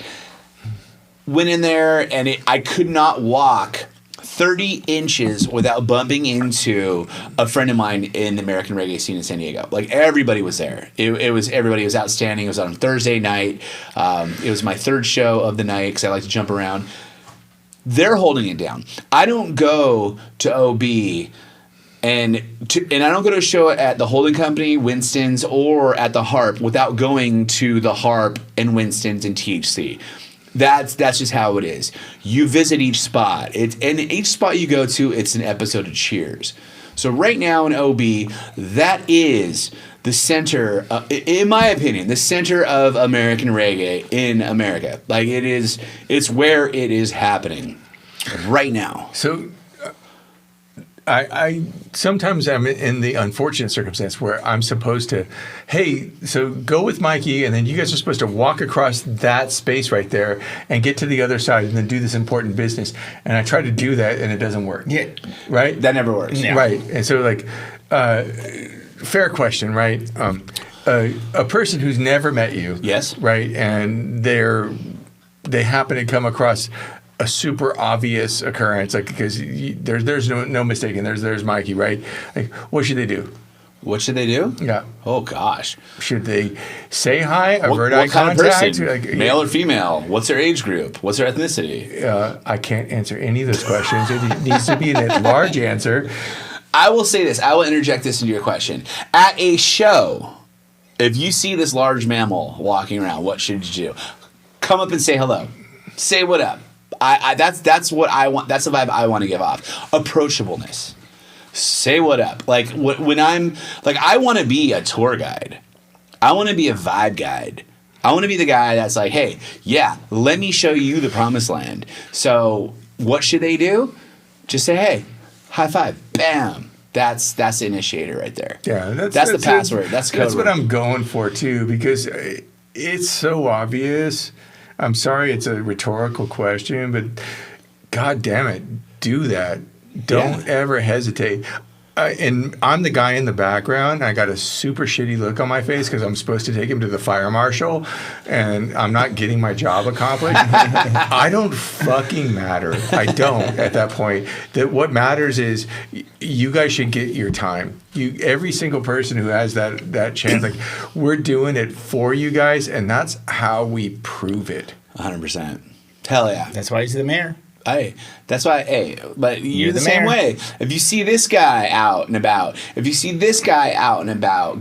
[SPEAKER 1] Went in there and I could not walk 30 inches without bumping into a friend of mine in the American reggae scene in San Diego. Everybody was there. Everybody was outstanding. It was on Thursday night. It was my third show of the night because I like to jump around. They're holding it down. I don't go to OB And I don't go to a show at the Holding Company, Winston's, or at the Harp without going to the Harp and Winston's and THC. That's just how it is. You visit each spot. And each spot you go to, it's an episode of Cheers. So right now in OB, that is the center, in my opinion, the center of American reggae in America. Like it's where it is happening right now.
[SPEAKER 2] So I sometimes I'm in the unfortunate circumstance where I'm supposed to, hey, so go with Mikey, and then you guys are supposed to walk across that space right there and get to the other side and then do this important business. And I try to do that, and it doesn't work.
[SPEAKER 3] Yeah.
[SPEAKER 2] Right?
[SPEAKER 1] That never works.
[SPEAKER 3] Yeah.
[SPEAKER 2] Right. And so, like, fair question, right? A person who's never met you.
[SPEAKER 1] Yes.
[SPEAKER 2] Right? And they happen to come across a super obvious occurrence, like, because there's no mistaking. There's Mikey, right? Like, what should they do?
[SPEAKER 1] What should they do?
[SPEAKER 2] Yeah.
[SPEAKER 1] Oh gosh.
[SPEAKER 2] Should they say hi, avert
[SPEAKER 1] What
[SPEAKER 2] eye
[SPEAKER 1] kind of
[SPEAKER 2] contact?
[SPEAKER 1] person?
[SPEAKER 2] Like,
[SPEAKER 1] Male or female? What's their age group? What's their ethnicity?
[SPEAKER 2] I can't answer any of those questions. It needs to be a large answer.
[SPEAKER 1] I will say this. I will interject this into your question. At a show, if you see this large mammal walking around, what should you do? Come up and say hello. Say what up. That's what I want. That's the vibe I want to give off. Approachableness. Say what up. Like when I'm like, I want to be a tour guide. I want to be a vibe guide. I want to be the guy that's like, hey, yeah, let me show you the promised land. So what should they do? Just say, hey, high five, bam. That's the initiator right there.
[SPEAKER 2] Yeah,
[SPEAKER 1] that's the password. That's code
[SPEAKER 2] That's what
[SPEAKER 1] word.
[SPEAKER 2] I'm going for too, because it's so obvious. I'm sorry, it's a rhetorical question, but God damn it, do that. Don't ever hesitate. And I'm the guy in the background. And I got a super shitty look on my face because I'm supposed to take him to the fire marshal, and I'm not getting my job accomplished. I don't fucking matter. I don't at that point. That what matters is you guys should get your time. Every single person who has that chance, like, we're doing it for you guys, and that's how we prove it.
[SPEAKER 1] 100%. Hell yeah.
[SPEAKER 3] That's why he's the mayor.
[SPEAKER 1] Hey, that's why. Hey, but you're the same
[SPEAKER 3] mayor.
[SPEAKER 1] way. If you see this guy out and about,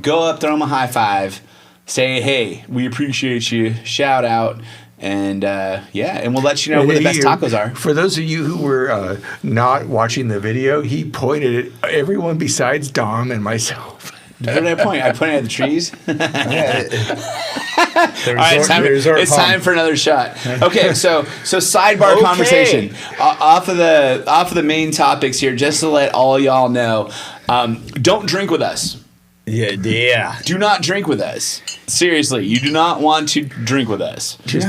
[SPEAKER 1] go up, throw him a high five, say, hey, we appreciate you, shout out, and and we'll let you know where the best tacos are.
[SPEAKER 2] For those of you who were not watching the video, he pointed at everyone besides Dom and myself.
[SPEAKER 1] Where did I point? I pointed at the trees.
[SPEAKER 3] All
[SPEAKER 1] right, it's time for another shot. Okay, so sidebar conversation off of the main topics here, just to let all y'all know. Don't drink with us.
[SPEAKER 3] Yeah.
[SPEAKER 1] Do not drink with us. Seriously, you do not want to drink with us.
[SPEAKER 2] Just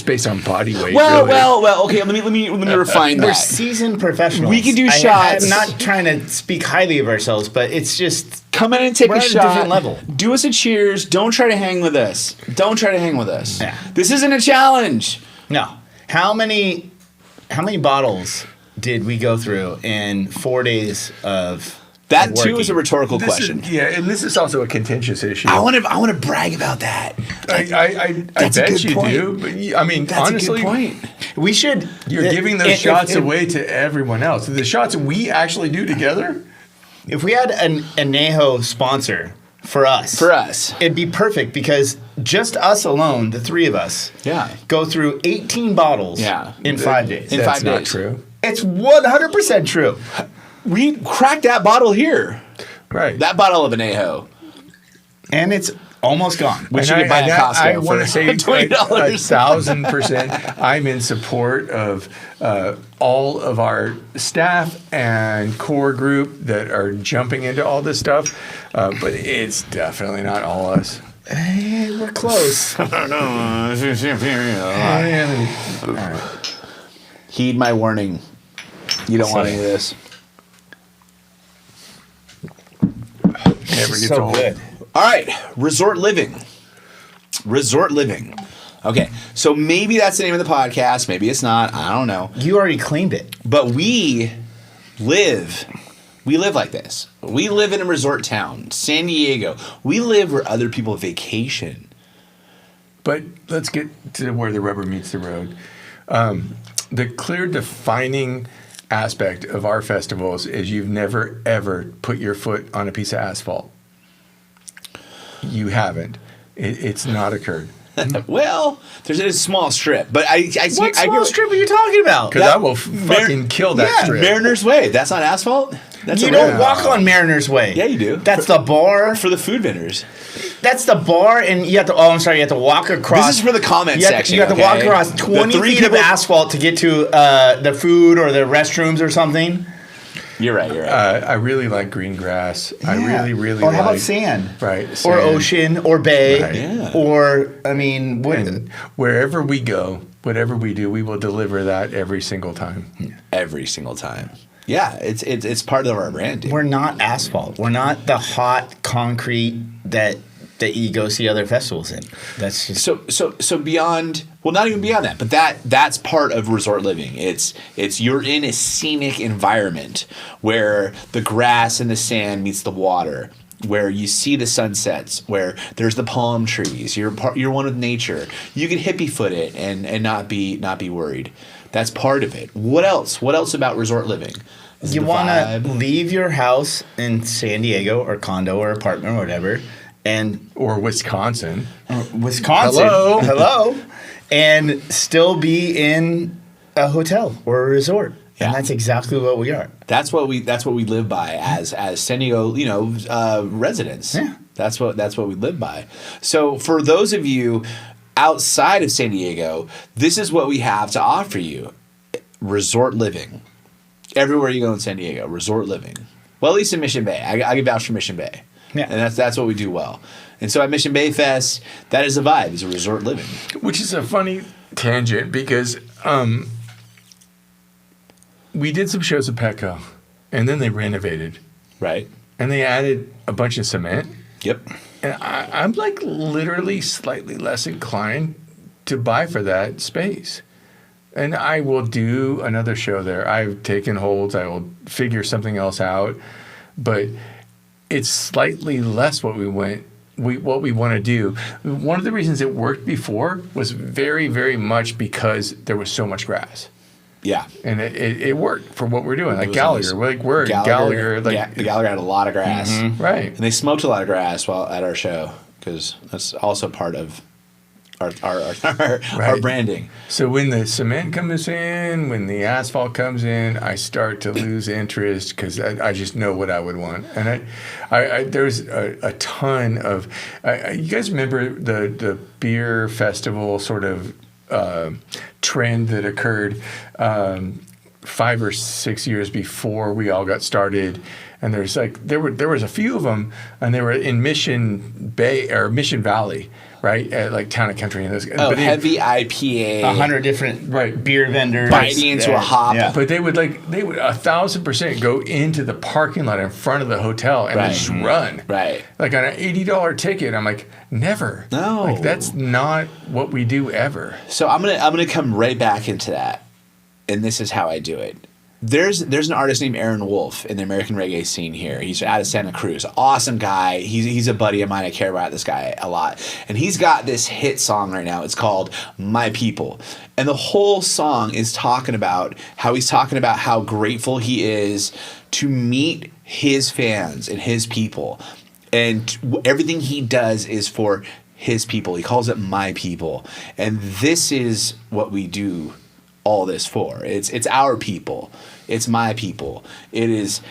[SPEAKER 2] based on body weight.
[SPEAKER 1] Well. Okay, let me refine
[SPEAKER 3] We're
[SPEAKER 1] that.
[SPEAKER 3] seasoned professionals.
[SPEAKER 1] We can do shots.
[SPEAKER 3] I'm not trying to speak highly of ourselves, but it's just
[SPEAKER 1] Come in and take
[SPEAKER 3] we're
[SPEAKER 1] a
[SPEAKER 3] at
[SPEAKER 1] shot.
[SPEAKER 3] a different level.
[SPEAKER 1] Do us a cheers. Don't try to hang with us.
[SPEAKER 3] Yeah.
[SPEAKER 1] This isn't a challenge.
[SPEAKER 3] No. How many bottles did we go through in 4 days of
[SPEAKER 1] That too
[SPEAKER 3] working?
[SPEAKER 1] is a rhetorical question.
[SPEAKER 2] And this is also a contentious issue.
[SPEAKER 1] I want to brag about that.
[SPEAKER 2] I
[SPEAKER 1] That's a
[SPEAKER 2] bet
[SPEAKER 1] good
[SPEAKER 2] you
[SPEAKER 1] point.
[SPEAKER 2] do, but I mean,
[SPEAKER 1] That's
[SPEAKER 2] honestly,
[SPEAKER 1] a good point.
[SPEAKER 3] We should.
[SPEAKER 2] you're giving those shots away to everyone else. The shots we actually do together.
[SPEAKER 3] If we had an Anejo sponsor for us, it'd be perfect because just us alone, the three of us, go through 18 bottles in 5 days.
[SPEAKER 1] In
[SPEAKER 2] That's
[SPEAKER 1] 5
[SPEAKER 2] not
[SPEAKER 1] days.
[SPEAKER 2] true.
[SPEAKER 3] It's 100% true.
[SPEAKER 1] We cracked that bottle here.
[SPEAKER 2] Right.
[SPEAKER 1] That bottle of Anejo.
[SPEAKER 3] And it's almost gone.
[SPEAKER 1] Which you could buy at Costco
[SPEAKER 2] I want
[SPEAKER 1] for
[SPEAKER 2] to say
[SPEAKER 1] $20.
[SPEAKER 2] 1,000%. I'm in support of all of our staff and core group that are jumping into all this stuff, but it's definitely not all us.
[SPEAKER 3] Hey, we're close.
[SPEAKER 1] All right. Heed my warning. You don't want any of this.
[SPEAKER 2] Never gets
[SPEAKER 3] So
[SPEAKER 2] old.
[SPEAKER 3] good.
[SPEAKER 1] All right, resort living. Okay, so maybe that's the name of the podcast. Maybe it's not. I don't know.
[SPEAKER 3] You already claimed it.
[SPEAKER 1] But we live like this. We live in a resort town, San Diego. We live where other people vacation.
[SPEAKER 2] But let's get to where the rubber meets the road. The clear defining aspect of our festivals is you've never ever put your foot on a piece of asphalt. You haven't. It's not occurred.
[SPEAKER 1] Well, there's a small strip, but I see.
[SPEAKER 3] What small strip are you talking about?
[SPEAKER 2] Because I will fucking kill that strip.
[SPEAKER 1] Mariner's Way. That's not asphalt. That's
[SPEAKER 3] you don't walk on Mariner's Way.
[SPEAKER 1] Yeah, you do.
[SPEAKER 3] That's the bar
[SPEAKER 1] for the food vendors.
[SPEAKER 3] That's the bar, and you have to. Oh, I'm sorry. You have to walk across.
[SPEAKER 1] This is for the comment section.
[SPEAKER 3] You have to walk across 20 feet of asphalt to get to the food or the restrooms or something.
[SPEAKER 1] You're right.
[SPEAKER 2] I really like green grass. Yeah. I really
[SPEAKER 3] Or
[SPEAKER 2] like.
[SPEAKER 3] how about sand?
[SPEAKER 2] Right.
[SPEAKER 3] Sand. Or ocean or bay.
[SPEAKER 2] Right. Yeah.
[SPEAKER 3] Or
[SPEAKER 2] wherever we go, whatever we do, we will deliver that every single time.
[SPEAKER 1] Every single time. Yeah, it's part of our branding.
[SPEAKER 3] We're not asphalt. We're not the hot concrete that you go see other festivals in. That's just
[SPEAKER 1] so beyond. Well, not even beyond that, but that's part of resort living. It's you're in a scenic environment where the grass and the sand meets the water, where you see the sunsets, where there's the palm trees. You're one with nature. You can hippie foot it and not be worried. That's part of it. What else? What else about resort living?
[SPEAKER 3] You want to leave your house in San Diego or condo or apartment or whatever,
[SPEAKER 2] or Wisconsin.
[SPEAKER 3] Hello. And still be in a hotel or a resort. Yeah. And that's exactly what we are.
[SPEAKER 1] That's what we live by as San Diego, residents.
[SPEAKER 3] Yeah.
[SPEAKER 1] That's what we live by. So for those of you outside of San Diego, this is what we have to offer you. Resort living. Everywhere you go in San Diego, resort living. Well, at least in Mission Bay. I can vouch for Mission Bay. Yeah. And that's what we do well. And so at Mission Bayfest, that is the vibe. It's a resort living.
[SPEAKER 2] Which is a funny tangent because we did some shows at Petco, and then they renovated.
[SPEAKER 1] Right.
[SPEAKER 2] And they added a bunch of cement.
[SPEAKER 1] Yep.
[SPEAKER 2] And I'm like literally slightly less inclined to buy for that space. And I will do another show there. I've taken holds. I will figure something else out. But it's slightly less what we want to do. One of the reasons it worked before was very, very much because there was so much grass.
[SPEAKER 1] Yeah.
[SPEAKER 2] And it worked for what we're doing. Like Gallagher. We're in Gallagher.
[SPEAKER 1] The Gallagher had a lot of grass.
[SPEAKER 2] Mm-hmm. Right.
[SPEAKER 1] And they smoked a lot of grass while at our show because that's also part of our branding.
[SPEAKER 2] So when the cement comes in, when the asphalt comes in, I start to lose interest because I just know what I would want. And there's a ton of you guys remember the beer festival sort of trend that occurred 5 or 6 years before we all got started. And there was a few of them, and they were in Mission Bay or Mission Valley, right, at like Town and Country. And those.
[SPEAKER 1] Heavy IPA,
[SPEAKER 3] 100 different beer vendors
[SPEAKER 1] biting into a hop.
[SPEAKER 3] Yeah.
[SPEAKER 2] But they would 1,000% go into the parking lot in front of the hotel and just run,
[SPEAKER 1] right,
[SPEAKER 2] like on an $80 ticket. I'm like, never,
[SPEAKER 1] no,
[SPEAKER 2] like that's not what we do ever.
[SPEAKER 1] So I'm gonna come right back into that, and this is how I do it. There's an artist named Aaron Wolf in the American reggae scene here. He's out of Santa Cruz. Awesome guy. He's a buddy of mine. I care about this guy a lot. And he's got this hit song right now. It's called My People. And the whole song is talking about how grateful he is to meet his fans and his people. And everything he does is for his people. He calls it My People. And this is what we do all this for. It's our people. It's my people. It is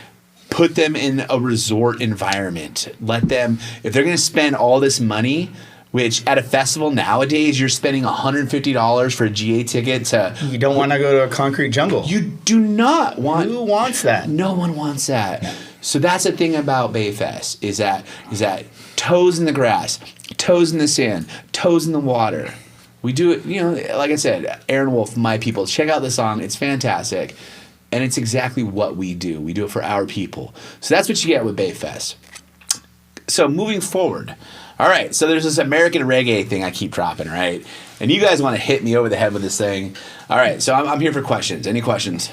[SPEAKER 1] put them in a resort environment. Let them, if they're going to spend all this money, which at a festival nowadays you're spending $150 for a GA ticket to.
[SPEAKER 3] You don't want to go to a concrete jungle.
[SPEAKER 1] You do not want.
[SPEAKER 3] Who wants that?
[SPEAKER 1] No one wants that. No. So that's the thing about Bayfest is that toes in the grass, toes in the sand, toes in the water. We do it, like I said, Aaron Wolf, My People. Check out the song. It's fantastic. And it's exactly what we do. We do it for our people. So that's what you get with Bayfest. So moving forward. All right. So there's this American reggae thing I keep dropping, right? And you guys want to hit me over the head with this thing. All right, so I'm here for questions. Any questions?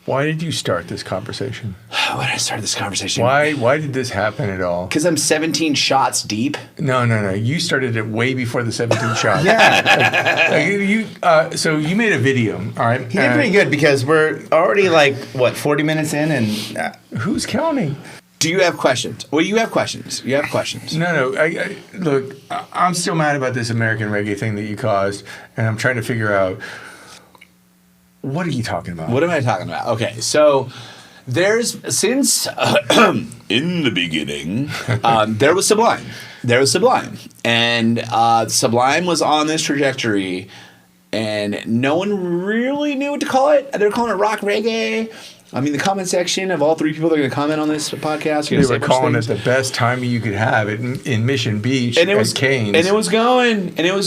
[SPEAKER 2] Why did you start this conversation?
[SPEAKER 1] Why did I start this conversation?
[SPEAKER 2] Why did this happen at all?
[SPEAKER 1] Because I'm 17 shots deep.
[SPEAKER 2] No. You started it way before the 17 shots. Yeah. So you made a video, all right?
[SPEAKER 3] He did pretty good because we're already 40 minutes in, and
[SPEAKER 2] who's counting?
[SPEAKER 1] Do you have questions? Well, you have questions. You have questions.
[SPEAKER 2] No. Look, I'm still mad about this American reggae thing that you caused, and I'm trying to figure out, what are you talking about?
[SPEAKER 1] What am I talking about? Okay, so since in the beginning, there was Sublime. And Sublime was on this trajectory, and no one really knew what to call it. They're calling it rock reggae. I mean, the comment section of all three people that are going to comment on this podcast,
[SPEAKER 2] they were calling it the best time you could have in Mission Beach and Canes.
[SPEAKER 1] And it was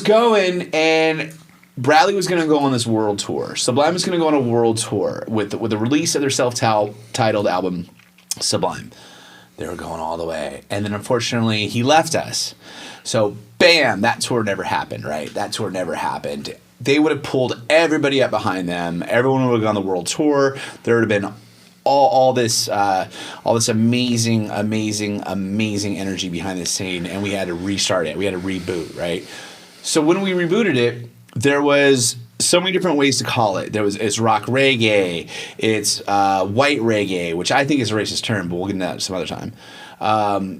[SPEAKER 1] going, and Bradley was going to go on this world tour. Sublime was going to go on a world tour with the release of their self-titled album, Sublime. They were going all the way. And then, unfortunately, he left us. So, bam, that tour never happened, right? That tour never happened. They would have pulled everybody up behind them. Everyone would have gone on the world tour. There would have been all this amazing energy behind this scene, and we had to restart it. We had to reboot, right? So when we rebooted it, there was so many different ways to call it. It's rock reggae, it's white reggae, which I think is a racist term, but we'll get into that some other time.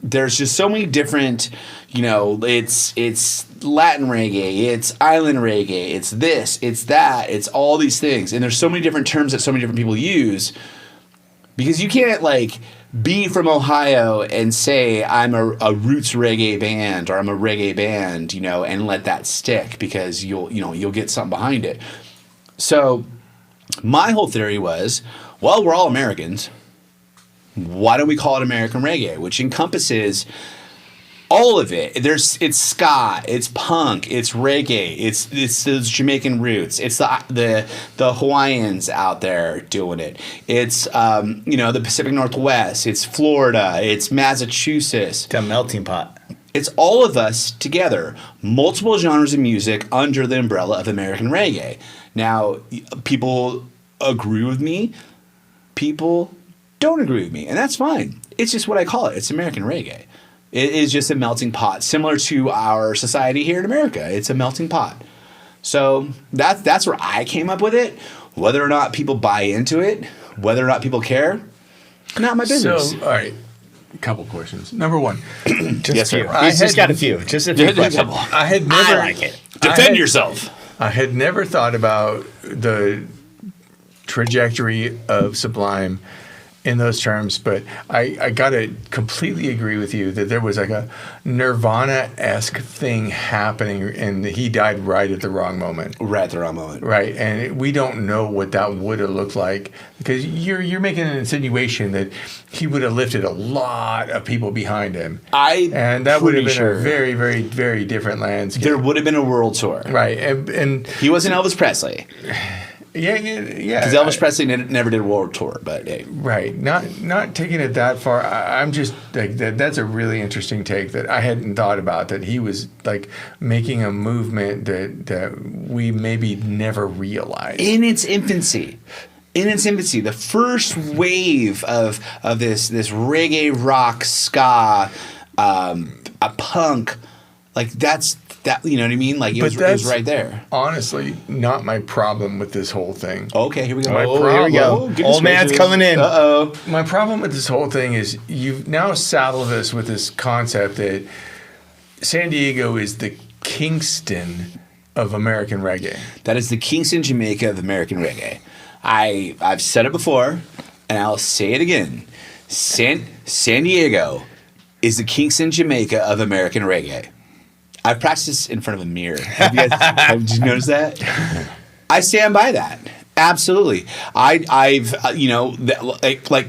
[SPEAKER 1] There's just so many different, it's Latin reggae, it's island reggae, it's this, it's that, it's all these things. And there's so many different terms that so many different people use, because you can't be from Ohio and say I'm a roots reggae band or I'm a reggae band, and let that stick, because you'll get something behind it. So my whole theory was, well, we're all Americans. Why don't we call it American reggae, which encompasses all of it? It's ska, it's punk, it's reggae, it's those Jamaican roots, it's the Hawaiians out there doing it. It's the Pacific Northwest, it's Florida, it's Massachusetts.
[SPEAKER 3] It's a melting pot.
[SPEAKER 1] It's all of us together, multiple genres of music under the umbrella of American reggae. Now, people agree with me, people don't agree with me, and that's fine. It's just what I call it. It's American reggae. It is just a melting pot, similar to our society here in America. It's a melting pot. So that's where I came up with it. Whether or not people buy into it, whether or not people care, not my business.
[SPEAKER 2] So, all right, a couple questions. Number one,
[SPEAKER 3] just a few. He's just got a few. Just a few questions.
[SPEAKER 2] I like it.
[SPEAKER 1] Defend yourself.
[SPEAKER 2] I had never thought about the trajectory of Sublime in those terms, but I gotta completely agree with you that there was a Nirvana-esque thing happening, and he died right at the wrong moment.
[SPEAKER 1] Right at the wrong moment.
[SPEAKER 2] Right, and we don't know what that would have looked like, because you're making an insinuation that he would have lifted a lot of people behind him. And that would have been a very, very, very different landscape.
[SPEAKER 1] There would have been a world tour.
[SPEAKER 2] Right, and
[SPEAKER 1] he wasn't Elvis Presley.
[SPEAKER 2] Yeah.
[SPEAKER 1] Because Elvis Presley never did a world tour, but hey.
[SPEAKER 2] Right, not taking it that far. I'm just that's a really interesting take that I hadn't thought about. That he was making a movement that we maybe never realized
[SPEAKER 1] in its infancy. The first wave of this reggae rock ska, a punk, that's. That, you know what I mean? It was right there.
[SPEAKER 2] Honestly, not my problem with this whole thing.
[SPEAKER 1] Okay, here we go.
[SPEAKER 3] Here we go. Old man's coming in.
[SPEAKER 1] Uh-oh.
[SPEAKER 2] My problem with this whole thing is you've now saddled us with this concept that San Diego is the Kingston of American reggae.
[SPEAKER 1] That is the Kingston, Jamaica of American reggae. I've said it before, and I'll say it again. San Diego is the Kingston, Jamaica of American reggae. I've practiced in front of a mirror. Did you notice that? I stand by that. Absolutely. I've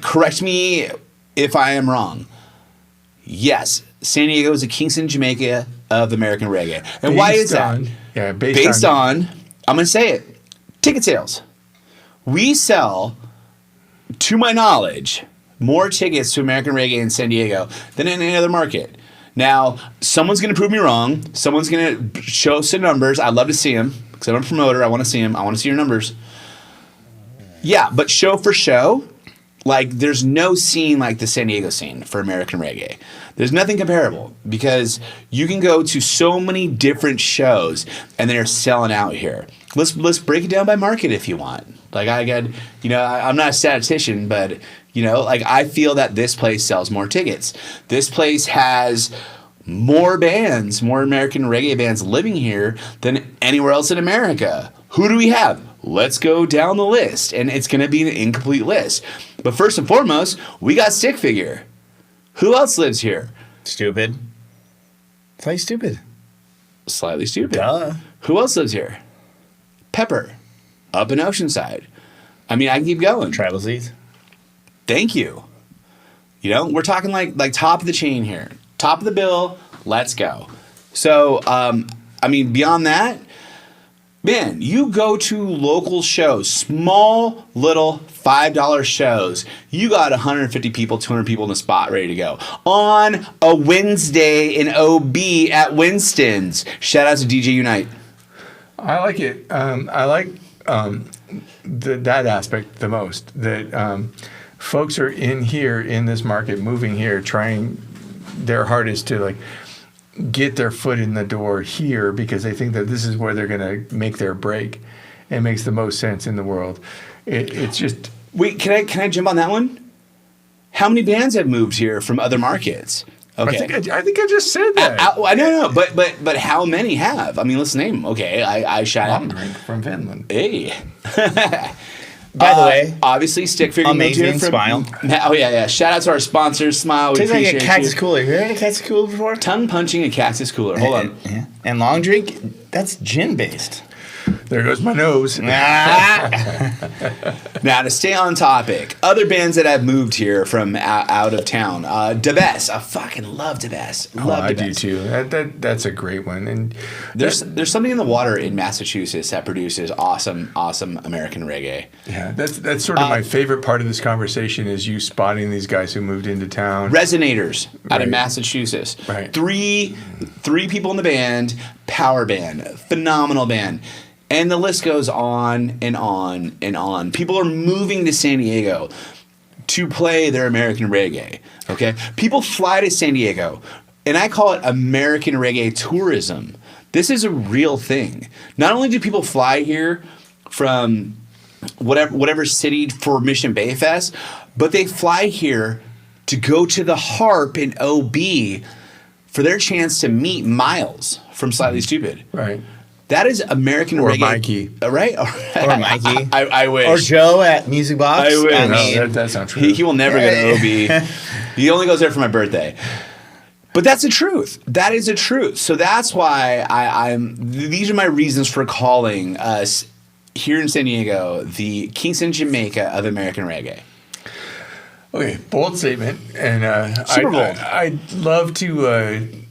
[SPEAKER 1] correct me if I am wrong. Yes, San Diego is the Kingston, Jamaica of American reggae. And why is that? Based on, I'm going to say it, ticket sales. We sell, to my knowledge, more tickets to American reggae in San Diego than in any other market. Now, someone's going to prove me wrong. Someone's going to show some numbers. I'd love to see them because I'm a promoter. I want to see them. I want to see your numbers. Yeah, but show for show, like there's no scene like the San Diego scene for American reggae. There's nothing comparable because you can go to so many different shows and they're selling out here. Let's break it down by market if you want. Like I'm not a statistician, but like I feel that this place sells more tickets. This place has more bands, more American reggae bands living here than anywhere else in America. Who do we have? Let's go down the list, and it's going to be an incomplete list. But first and foremost, we got Stick Figure. Who else lives here?
[SPEAKER 3] Stupid. Slightly Stupid.
[SPEAKER 1] Slightly Stupid.
[SPEAKER 3] Duh.
[SPEAKER 1] Who else lives here? Pepper. Up in Oceanside. I mean, I can keep going.
[SPEAKER 3] Tribal Seeds.
[SPEAKER 1] Thank you. We're talking like top of the chain here. Top of the bill. Let's go. So, beyond that, man, you go to local shows, small little $5 shows. You got 150 people, 200 people in the spot ready to go. On a Wednesday in OB at Winston's. Shout out to DJ Unite.
[SPEAKER 2] I like it. I like that aspect the most. That folks are in this market, moving here, trying their hardest to get their foot in the door here because they think that this is where they're going to make their break. It makes the most sense in the world. It's just...
[SPEAKER 1] Wait, can I jump on that one? How many bands have moved here from other markets? Okay.
[SPEAKER 2] I think I just said that.
[SPEAKER 1] I know, but how many have? I mean, let's name them. Okay, I shot
[SPEAKER 2] Long Drink from Finland.
[SPEAKER 1] Hey.
[SPEAKER 3] By the way,
[SPEAKER 1] obviously, Stick Figure
[SPEAKER 3] amazing Smile.
[SPEAKER 1] Oh yeah. Shout out to our sponsors, Smile. We
[SPEAKER 3] tastes like
[SPEAKER 1] appreciate
[SPEAKER 3] a Cactus
[SPEAKER 1] you.
[SPEAKER 3] Cooler. Have you ever had a Cactus Cooler before?
[SPEAKER 1] Tongue punching a Cactus Cooler. Hold on.
[SPEAKER 3] Yeah. And Long Drink, that's gin based.
[SPEAKER 2] There goes my nose.
[SPEAKER 1] Now, to stay on topic, other bands that have moved here from out of town. DeBess. I fucking love DeBess.
[SPEAKER 2] I do too. That's a great one. And
[SPEAKER 1] there's something in the water in Massachusetts that produces awesome American reggae.
[SPEAKER 2] Yeah, that's sort of my favorite part of this conversation is you spotting these guys who moved into town.
[SPEAKER 1] Resonators out of Massachusetts.
[SPEAKER 2] Right.
[SPEAKER 1] Three people in the band, power band, phenomenal band. And the list goes on and on and on. People are moving to San Diego to play their American reggae. Okay? People fly to San Diego, and I call it American reggae tourism. This is a real thing. Not only do people fly here from whatever city for Mission Bayfest, but they fly here to go to the Harp in OB for their chance to meet Miles from Slightly Stupid.
[SPEAKER 2] Right.
[SPEAKER 1] That is American
[SPEAKER 2] or
[SPEAKER 1] reggae.
[SPEAKER 2] Mikey.
[SPEAKER 1] Right?
[SPEAKER 3] Or Mikey.
[SPEAKER 1] I wish.
[SPEAKER 3] Or Joe at Music Box.
[SPEAKER 1] I wish.
[SPEAKER 2] No, that's not true.
[SPEAKER 1] He will never go to OB. He only goes there for my birthday. But that's the truth. That is the truth. So that's why these are my reasons for calling us here in San Diego the Kingston, Jamaica of American reggae.
[SPEAKER 2] Okay, bold statement. And
[SPEAKER 1] Super bold.
[SPEAKER 2] I'd love to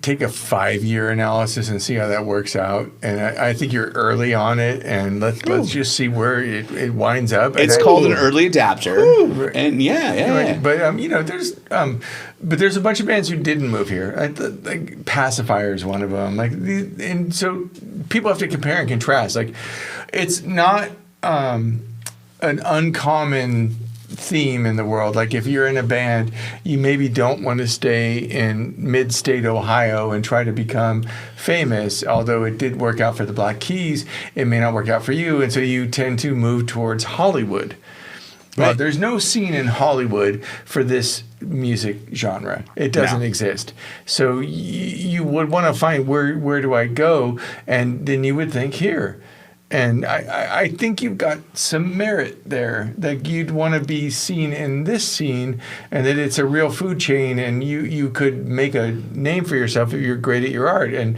[SPEAKER 2] take a 5-year analysis and see how that works out. And I think you're early on it, and let's just see where it winds up.
[SPEAKER 1] It's called an early adapter. And
[SPEAKER 2] Right. But there's a bunch of bands who didn't move here. Like Pacifier is one of them. And so people have to compare and contrast. Like, it's not an uncommon theme in the world. Like, if you're in a band, you maybe don't want to stay in mid-state Ohio and try to become famous. Although it did work out for the Black Keys, it may not work out for you, and so you tend to move towards Hollywood. Right. There's no scene in Hollywood for this music genre. It doesn't exist. So you would want to find where do I go, and then you would think here. And I think you've got some merit there, that you'd want to be seen in this scene, and that it's a real food chain, and you could make a name for yourself if you're great at your art. And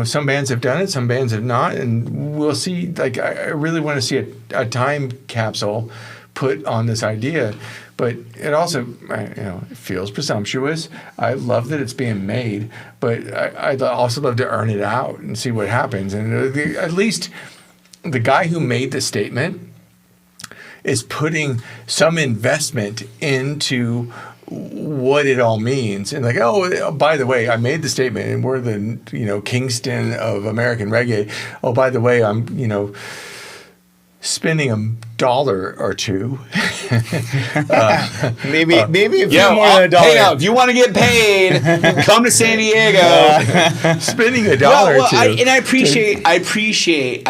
[SPEAKER 2] some bands have done it, some bands have not, and we'll see. Like, I really want to see a time capsule put on this idea. But it also, it feels presumptuous. I love that it's being made, but I'd also love to earn it out and see what happens. And at least the guy who made the statement is putting some investment into what it all means. And like, oh, by the way, I made the statement, and we're the, Kingston of American reggae. Oh, by the way, I'm, spending $1 or $2.
[SPEAKER 3] Maybe a few
[SPEAKER 1] Yo,
[SPEAKER 3] more than $1.
[SPEAKER 1] Hey, if you want to get paid, come to San Diego.
[SPEAKER 2] Spending $1 or $2.
[SPEAKER 1] I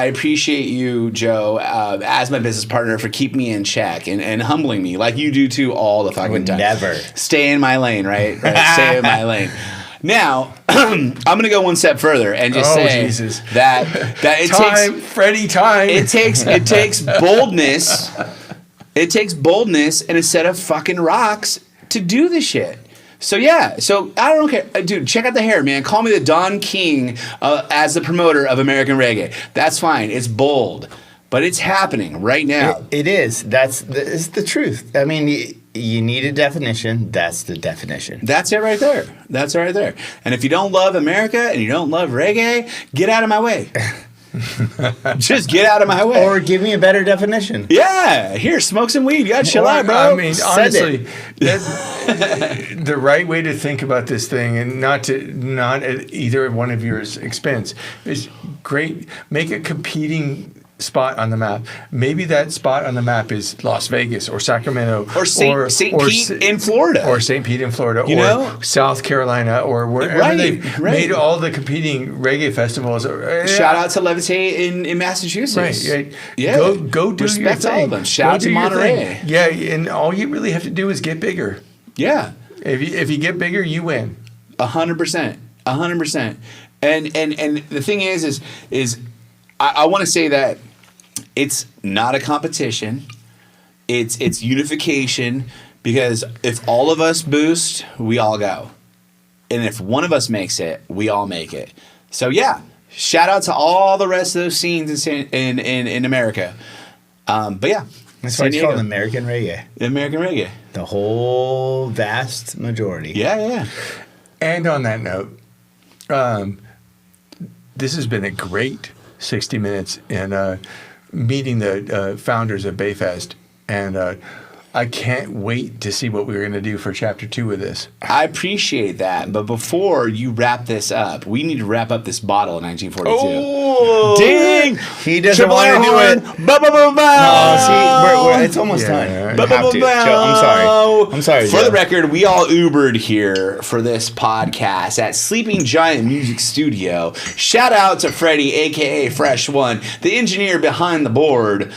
[SPEAKER 1] appreciate you, Joe, as my business partner for keeping me in check and humbling me like you do too all the fucking time.
[SPEAKER 3] Never.
[SPEAKER 1] Stay in my lane, right? Stay in my lane. Now, I'm going to go one step further and just say
[SPEAKER 2] Jesus.
[SPEAKER 1] that it
[SPEAKER 2] Time, Freddie, time.
[SPEAKER 1] It takes boldness. It takes boldness and a set of fucking rocks to do this shit. So yeah, I don't care, dude. Check out the hair, man. Call me the Don King as the promoter of American reggae. That's fine. It's bold, but it's happening right now.
[SPEAKER 3] It is. It's the truth. I mean, you need a definition. That's the definition.
[SPEAKER 1] That's it right there. That's it right there. And if you don't love America and you don't love reggae, get out of my way. Just get out of my way.
[SPEAKER 3] Or give me a better definition.
[SPEAKER 1] Yeah. Here, smoke some weed. You got to chill out, bro.
[SPEAKER 2] I mean, honestly, the right way to think about this thing, and not at either one of yours expense, is great. Make a competing spot on the map. Maybe that spot on the map is Las Vegas or Sacramento
[SPEAKER 1] or St. Pete in Florida,
[SPEAKER 2] or St. Pete in Florida, or South Carolina, or wherever they've made all the competing reggae festivals.
[SPEAKER 1] Shout out to Levitate in Massachusetts.
[SPEAKER 2] Right.
[SPEAKER 1] Yeah.
[SPEAKER 2] Go do
[SPEAKER 1] Respect
[SPEAKER 2] your thing.
[SPEAKER 1] all of them. Shout out to Monterey.
[SPEAKER 2] Yeah, and all you really have to do is get bigger.
[SPEAKER 1] Yeah.
[SPEAKER 2] If you get bigger, you win.
[SPEAKER 1] 100%. 100%. And the thing is I want to say that it's not a competition. It's unification, because if all of us boost, we all go. And if one of us makes it, we all make it. So yeah, shout out to all the rest of those scenes in America. But yeah,
[SPEAKER 3] that's why it's called American reggae.
[SPEAKER 1] American reggae.
[SPEAKER 3] The whole vast majority.
[SPEAKER 1] Yeah.
[SPEAKER 2] And on that note, this has been a great 60 minutes in meeting the founders of Bayfest, and I can't wait to see what we're going to do for Chapter 2 of this.
[SPEAKER 1] I appreciate that, but before you wrap this up, we need to wrap up this bottle in 1942.
[SPEAKER 2] Oh,
[SPEAKER 1] ding!
[SPEAKER 3] He doesn't want to do it. See, it's almost time. We have to. Joe, I'm sorry.
[SPEAKER 1] For the record, we all Ubered here for this podcast at Sleeping Giant Music Studio. Shout out to Freddie, a.k.a. Fresh One, the engineer behind the board.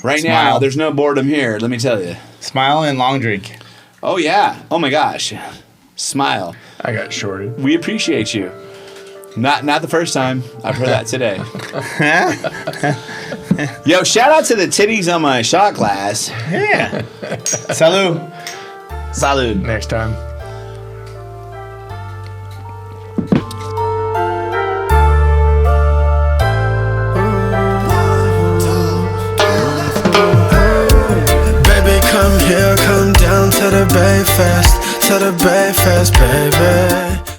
[SPEAKER 1] Right now, there's no boredom here, let me tell you.
[SPEAKER 3] Smile and long drink.
[SPEAKER 1] Oh, yeah. Oh, my gosh. Smile.
[SPEAKER 2] I got shorted.
[SPEAKER 1] We appreciate you. Not the first time. I've heard that today. Yo, shout out to the titties on my shot glass.
[SPEAKER 3] Yeah. Salud.
[SPEAKER 1] Salud.
[SPEAKER 2] Next time.
[SPEAKER 4] Come here, come down to the Bayfest, baby.